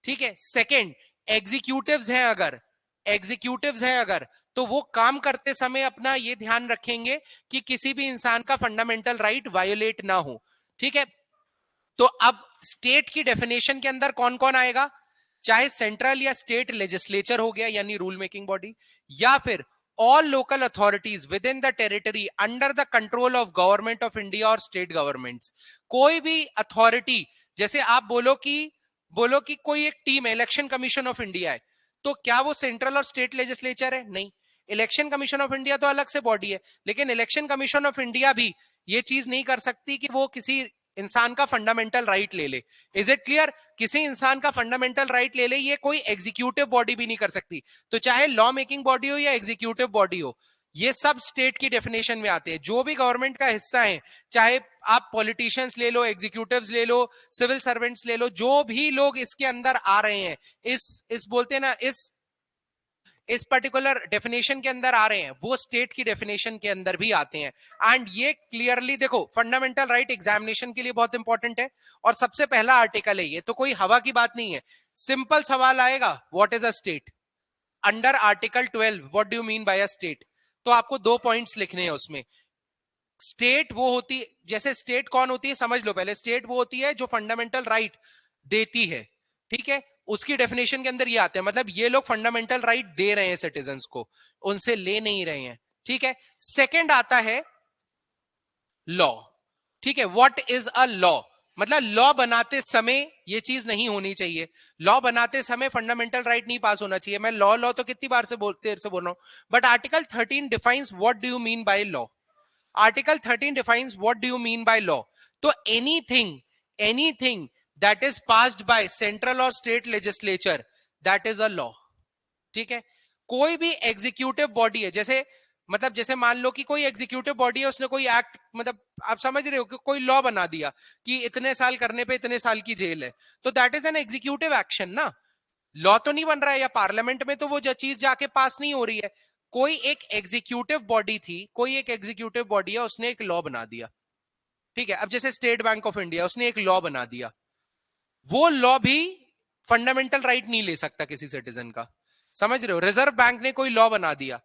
ठीक है, सेकंड, एग्जीक्यूटिव्स हैं अगर, एग्जीक्यूटिव्स हैं अगर, तो वो काम करते समय अपना ये ध्यान रखेंगे कि किसी भी इंसान का फंडामेंटल राइट वायोलेट ना हो। ठीक है, तो अब स्टेट की डेफिनेशन के अंदर कौन कौन आएगा, चाहे सेंट्रल या स्टेट लेजिस्लेचर हो गया यानी रूल मेकिंग बॉडी, या फिर all local authorities with in the territory under the control of government of India और स्टेट गवर्नमेंट्स। कोई भी अथॉरिटी, जैसे आप बोलो कि कोई एक टीम है, इलेक्शन कमीशन ऑफ इंडिया है, तो क्या वो सेंट्रल और स्टेट लेजिस्लेचर है? नहीं। इलेक्शन कमीशन ऑफ इंडिया तो अलग से बॉडी है, लेकिन इलेक्शन कमीशन ऑफ इंडिया भी ये चीज नहीं कर सकती कि वो किसी इंसान का फंडामेंटल राइट ले ले। Is it clear? किसी इंसान का फंडामेंटल राइट ले ले ये कोई एग्जीक्यूटिव बॉडी भी नहीं कर सकती। तो चाहे लॉ मेकिंग बॉडी हो या एग्जीक्यूटिव बॉडी हो, ये सब स्टेट की डेफिनेशन में आते हैं। जो भी गवर्नमेंट का हिस्सा है, चाहे आप पॉलिटिशियंस ले लो, एग्जीक्यूटिव्स ले लो, सिविल सर्वेंट्स ले लो, जो भी लोग इसके अंदर आ रहे हैं, इस बोलते हैं ना, इस पर्टिकुलर डेफिनेशन के अंदर आ रहे हैं, वो स्टेट की डेफिनेशन के अंदर भी आते हैं। एंड ये क्लियरली देखो, फंडामेंटल राइट एग्जामिनेशन के लिए बहुत इंपॉर्टेंट है और सबसे पहला आर्टिकल है ये, तो कोई हवा की बात नहीं है। सिंपल सवाल आएगा, what is a state? Under article 12 what do you mean by a state? तो आपको 2 पॉइंट्स लिखने हैं उसमें। स्टेट वो होती, जैसे स्टेट कौन होती है समझ लो पहले। स्टेट वो होती है जो फंडामेंटल राइट देती है। ठीक है, उसकी डेफिनेशन के अंदर ये आते हैं, मतलब ये लोग फंडामेंटल राइट दे रहे हैं सिटीजन्स को, उनसे ले नहीं रहे हैं। ठीक है, सेकंड आता है लॉ। ठीक है, व्हाट इज अ लॉ? मतलब लॉ बनाते समय ये चीज नहीं होनी चाहिए। लॉ बनाते समय फंडामेंटल राइट नहीं पास होना चाहिए। मैं लॉ लॉ तो कितनी बार से देर से बोल रहा हूं, but article 13 defines what do you mean by law. Article 13 defines what do you mean by law. तो anything that is passed by central or state legislature, that is a law. ठीक है, कोई भी एग्जीक्यूटिव बॉडी है, जैसे मतलब जैसे मान लो कि कोई एग्जीक्यूटिव बॉडी है, उसने कोई एक्ट, मतलब आप समझ रहे हो कि कोई लॉ बना दिया कि इतने साल करने पे इतने साल की जेल है, तो that is an executive action ना। लॉ तो नहीं बन रहा है, या पार्लियामेंट में तो वो जो चीज जाके पास नहीं हो रही है। कोई एक एग्जीक्यूटिव बॉडी थी, कोई एक एग्जीक्यूटिव बॉडी है, उसने एक लॉ बना दिया। ठीक है, अब जैसे स्टेट बैंक ऑफ इंडिया, उसने एक लॉ बना दिया, वो लॉ भी फंडामेंटल राइट नहीं ले सकता किसी सिटीजन का। समझ रहे हो? रिजर्व बैंक ने कोई लॉ बना दिया,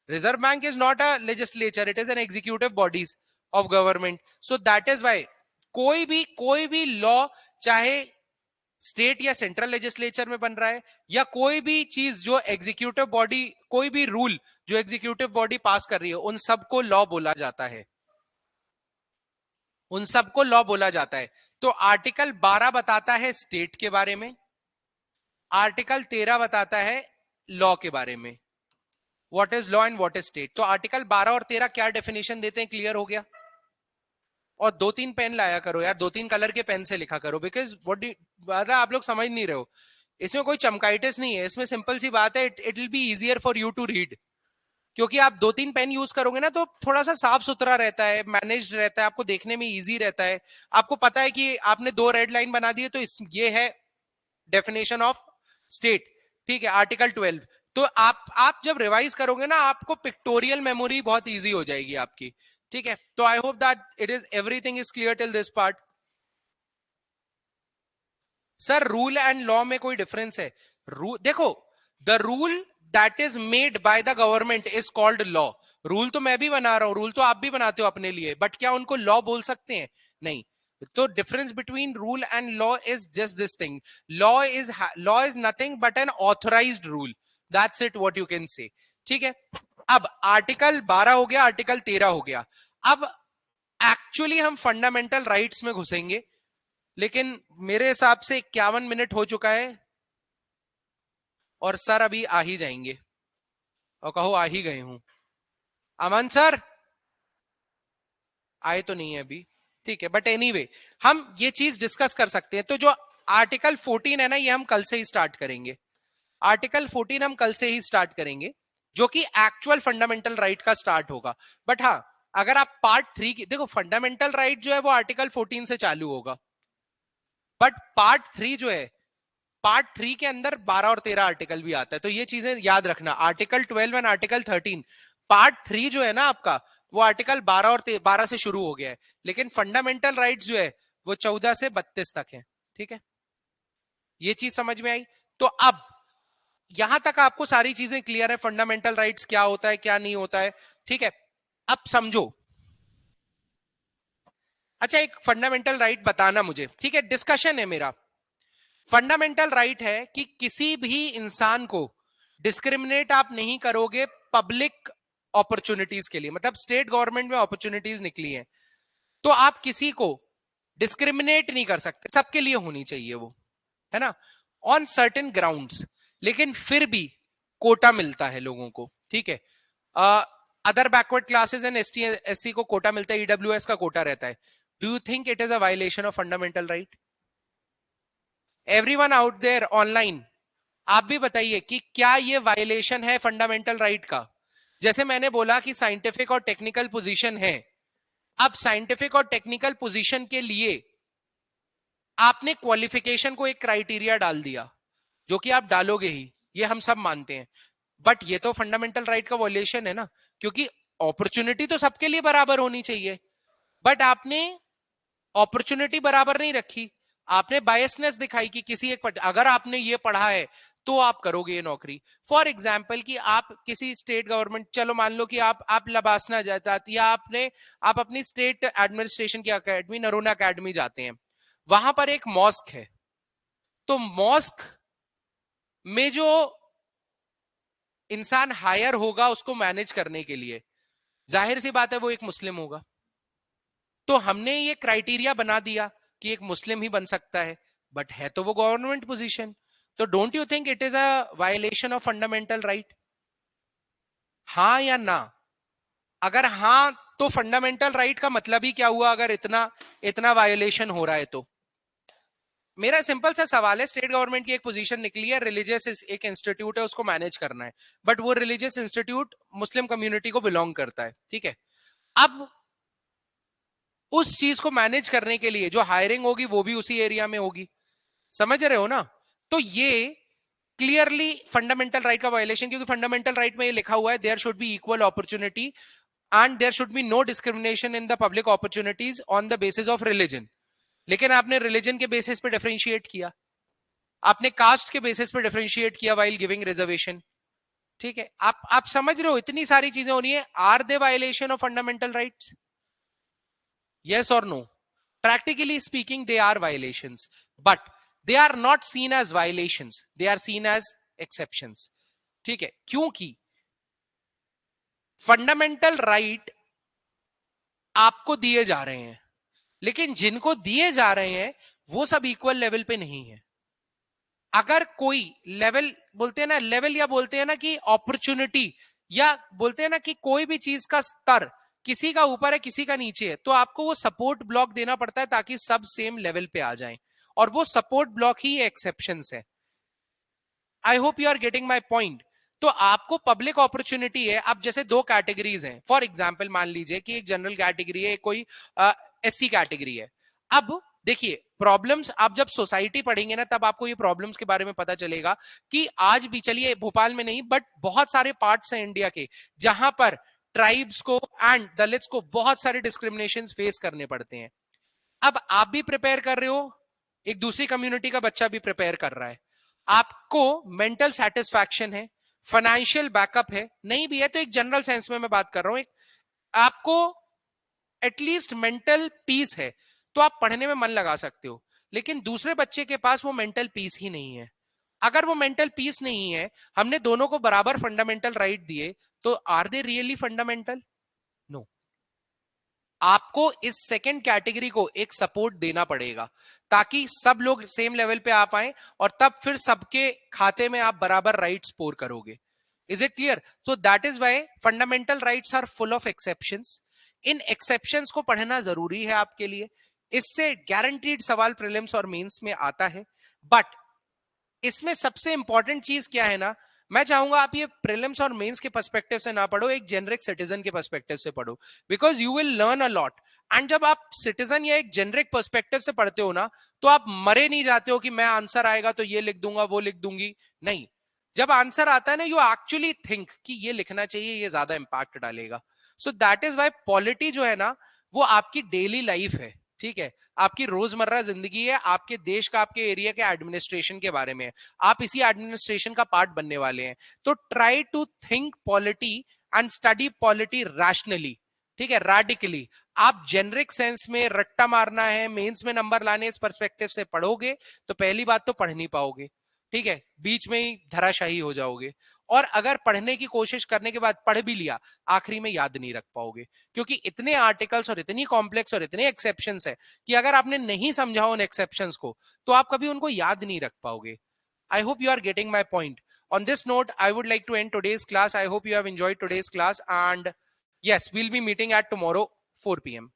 reserve bank is not a legislature, it is an executive bodies of government. So that is why कोई भी लॉ, चाहे स्टेट या सेंट्रल लेजिस्लेचर में बन रहा है, या कोई भी चीज जो एग्जीक्यूटिव बॉडी, कोई भी रूल जो एग्जीक्यूटिव बॉडी पास कर रही है, उन सबको लॉ बोला जाता है, उन सबको लॉ बोला जाता है। तो आर्टिकल 12 बताता है स्टेट के बारे में, आर्टिकल 13 बताता है लॉ के बारे में, what is law and what is state. तो आर्टिकल 12 और 13 क्या डेफिनेशन देते हैं, क्लियर हो गया? और 2-3 पेन लाया करो यार, 2-3 कलर के पेन से लिखा करो, बिकॉज व्हाट आप लोग समझ नहीं रहे हो। इसमें कोई चमकाइटिस नहीं है, इसमें सिंपल सी बात है, it will be easier for you to read. क्योंकि आप 2-3 पेन यूज करोगे ना, तो थोड़ा सा साफ सुथरा रहता है, मैनेज्ड रहता है, आपको देखने में इजी रहता है। आपको पता है कि आपने 2 रेड लाइन बना दी है, तो ये है डेफिनेशन ऑफ स्टेट। ठीक है, आर्टिकल 12। तो आप जब रिवाइज करोगे ना, आपको पिक्टोरियल मेमोरी बहुत इजी हो जाएगी आपकी। ठीक है, तो आई hope that it is everything is clear till this part. Sir rule and law में कोई डिफरेंस है? देखो, the rule that is made by the government is called law. Rule तो मैं भी बना रहा हूं, रूल तो आप भी बनाते हो अपने लिए, बट क्या उनको लॉ बोल सकते हैं? नहीं। तो difference between rule and law is just this thing, law is nothing but N authorised rule, that's it what you can say. ठीक है, अब आर्टिकल 12 हो गया, आर्टिकल 13 हो गया। अब एक्चुअली हम फंडामेंटल राइट्स में घुसेंगे, लेकिन मेरे हिसाब से 51 मिनट हो चुका है, और सर अभी आ ही जाएंगे, और कहो आ ही गए हूं। अमन सर आए तो नहीं है अभी, ठीक है, बट एनीवे हम ये चीज डिस्कस कर सकते हैं। तो जो आर्टिकल 14 है ना, ये हम कल से ही स्टार्ट करेंगे। आर्टिकल 14 हम कल से ही स्टार्ट करेंगे, जो कि एक्चुअल फंडामेंटल राइट का स्टार्ट होगा। बट हाँ, अगर आप पार्ट 3 की देखो, फंडामेंटल राइट जो है वो आर्टिकल 14 से चालू होगा, बट पार्ट 3 जो है, पार्ट 3 के अंदर 12 और 13 आर्टिकल भी आता है, तो ये चीजें याद रखना। आर्टिकल 12 एंड आर्टिकल 13, पार्ट 3 जो है ना आपका, वो आर्टिकल 12 और 12 से शुरू हो गया है, लेकिन फंडामेंटल राइट्स जो है वो 14 से 32 तक है। ठीक है, ये चीज समझ में आई? तो अब यहां तक आपको सारी चीजें क्लियर है, फंडामेंटल राइट्स क्या होता है क्या नहीं होता है। ठीक है, अब समझो। अच्छा, एक फंडामेंटल राइट बताना मुझे, ठीक है, डिस्कशन है मेरा। फंडामेंटल राइट है कि किसी भी इंसान को डिस्क्रिमिनेट आप नहीं करोगे पब्लिक अपॉर्चुनिटीज के लिए, मतलब स्टेट गवर्नमेंट में अपॉर्चुनिटीज निकली हैं तो आप किसी को डिस्क्रिमिनेट नहीं कर सकते, सबके लिए होनी चाहिए वो, है ना, ऑन सर्टेन ग्राउंड्स। लेकिन फिर भी कोटा मिलता है लोगों को, ठीक है। Other backward classes and ST SC को कोटा मिलता है, ईडब्ल्यूएस का कोटा रहता है। Do you think it is a violation of fundamental right? Everyone out there online, आप भी बताइए कि क्या ये वायलेशन है फंडामेंटल राइट का? जैसे मैंने बोला कि साइंटिफिक और टेक्निकल पोजीशन है, अब साइंटिफिक और टेक्निकल पोजीशन के लिए आपने क्वालिफिकेशन को एक क्राइटेरिया डाल दिया, जो कि आप डालोगे ही, ये हम सब मानते हैं। बट ये तो फंडामेंटल राइट का वॉल्यूशन है ना, क्योंकि अपॉर्चुनिटी तो सबके लिए बराबर होनी चाहिए, बट आपने अपॉर्चुनिटी बराबर नहीं रखी, आपने बायसनेस दिखाई कि किसी एक अगर आपने ये पढ़ा है तो आप करोगे ये नौकरी। फॉर एग्जाम्पल कि आप किसी स्टेट गवर्नमेंट, चलो मान लो कि आप लबासना जाता, या आप अपनी स्टेट एडमिनिस्ट्रेशन की अकेडमी नरोना अकेडमी जाते हैं, वहां पर एक मॉस्क है, तो मॉस्क में जो इंसान हायर होगा उसको मैनेज करने के लिए, जाहिर सी बात है वो एक मुस्लिम होगा। तो हमने ये क्राइटेरिया बना दिया कि एक मुस्लिम ही बन सकता है, बट है तो वो गवर्नमेंट पोजीशन। तो don't you think it is a violation of fundamental right? हाँ या ना? अगर हाँ, तो फंडामेंटल राइट का मतलब ही क्या हुआ अगर इतना इतना वायलेशन हो रहा है तो? मेरा सिंपल सा सवाल है, स्टेट गवर्नमेंट की एक पोजीशन निकली है, रिलीजियस एक इंस्टीट्यूट है, उसको मैनेज करना है, बट वो रिलीजियस इंस्टीट्यूट मुस्लिम कम्युनिटी को बिलोंग करता है, ठीक है। अब उस चीज को मैनेज करने के लिए जो हायरिंग होगी वो भी उसी एरिया में होगी, समझ रहे हो ना? तो ये क्लियरली फंडामेंटल राइट का वायलेशन, क्योंकि फंडामेंटल राइट में ये लिखा हुआ है there should be equal opportunity and there should be no discrimination in the public opportunities on the basis of religion. लेकिन आपने रिलीजन के बेसिस पे डिफरेंशिएट किया, आपने कास्ट के बेसिस पे डिफरेंशिएट किया वाइल गिविंग रिजर्वेशन, ठीक है। आप समझ रहे हो, इतनी सारी चीजें होनी है। Are they violation of fundamental rights? yes or no? Practically speaking they are violations, but they are not seen as violations, they are seen as exceptions, ठीक है। क्योंकि फंडामेंटल राइट आपको दिए जा रहे हैं, लेकिन जिनको दिए जा रहे हैं वो सब इक्वल लेवल पे नहीं है। अगर कोई लेवल, बोलते हैं ना लेवल, या बोलते हैं ना कि अपॉर्चुनिटी, या बोलते हैं ना कि कोई भी चीज का स्तर किसी का ऊपर है किसी का नीचे है, तो आपको वो सपोर्ट ब्लॉक देना पड़ता है ताकि सब सेम लेवल पे आ जाएं, और वो सपोर्ट ब्लॉक ही एक्सेप्शंस है। I hope you are getting my point. तो आपको पब्लिक अपॉर्चुनिटी है, अब जैसे दो कैटेगरीज हैं, फॉर एग्जाम्पल मान लीजिए कि एक जनरल कैटेगरी है, कोई एससी कैटेगरी है। अब देखिए, प्रॉब्लम्स आप जब सोसाइटी पढ़ेंगे ना तब आपको ये प्रॉब्लम्स के बारे में पता चलेगा कि आज भी, चलिए भोपाल में नहीं बट बहुत सारे पार्ट्स हैं इंडिया के जहां पर ट्राइब्स को एंड दलित्स को बहुत सारे डिस्क्रिमिनेशन फेस करने पड़ते हैं। अब आप भी प्रिपेयर कर रहे हो, एक दूसरी कम्युनिटी का बच्चा भी प्रिपेयर कर रहा है, आपको मेंटल सेटिस्फैक्शन है, फाइनेंशियल बैकअप है, नहीं भी है तो एक जनरल सेंस में मैं बात कर रहा हूं, एक आपको एटलीस्ट मेंटल पीस है, तो आप पढ़ने में मन लगा सकते हो। लेकिन दूसरे बच्चे के पास वो मेंटल पीस ही नहीं है। अगर वो मेंटल पीस नहीं है, हमने दोनों को बराबर फंडामेंटल राइट दिए, तो are they really fundamental? No. आपको इस सेकंड कैटेगरी को एक सपोर्ट देना पड़ेगा ताकि सब लोग सेम लेवल पे आ पाए, और तब फिर सबके खाते में आप बराबर राइट स्कोर करोगे। Is it clear? So that is why fundamental rights are full of exceptions. इन एक्सेप्शंस को पढ़ना जरूरी है आपके लिए, इससे गारंटीड सवाल प्रीलिम्स और मेंस में आता है। बट इसमें सबसे इंपॉर्टेंट चीज क्या है ना, मैं चाहूंगा आप ये प्रीलिम्स और मेंस के पर्सपेक्टिव से ना पढ़ो, एक जेनरिक सिटीजन के पर्सपेक्टिव से पढ़ो, because you will learn a lot. And जब आप सिटीजन या एक जेनरिक पर्सपेक्टिव से पढ़ते हो ना, तो आप मरे नहीं जाते हो कि मैं आंसर आएगा तो ये लिख दूंगा वो लिख दूंगी, नहीं। जब आंसर आता है ना, यू एक्चुअली थिंक कि ये लिखना चाहिए, ये ज्यादा इंपैक्ट डालेगा। So that is why polity जो है ना, वो आपकी डेली लाइफ है, ठीक है, आपकी रोजमर्रा जिंदगी है, आपके देश का, आपके एरिया के एडमिनिस्ट्रेशन के बारे में है, आप इसी एडमिनिस्ट्रेशन का पार्ट बनने वाले हैं। तो try to think polity and study polity rationally, ठीक है, रैडिकली। आप जेनरिक सेंस में रट्टा मारना है, मेंस में नंबर लाने, इस पर्सपेक्टिव से पढ़ोगे तो पहली बात तो पढ़ नहीं पाओगे, ठीक है, बीच में ही धराशाही हो जाओगे। और अगर पढ़ने की कोशिश करने के बाद पढ़ भी लिया, आखिरी में याद नहीं रख पाओगे, क्योंकि इतने आर्टिकल्स और इतनी कॉम्प्लेक्स और इतने एक्सेप्शंस है कि अगर आपने नहीं समझा उन एक्सेप्शंस को, तो आप कभी उनको याद नहीं रख पाओगे। I hope you are getting my point. On this note, I would like to end today's class. I hope you have enjoyed today's class. And yes, we'll be meeting at tomorrow, 4 p.m.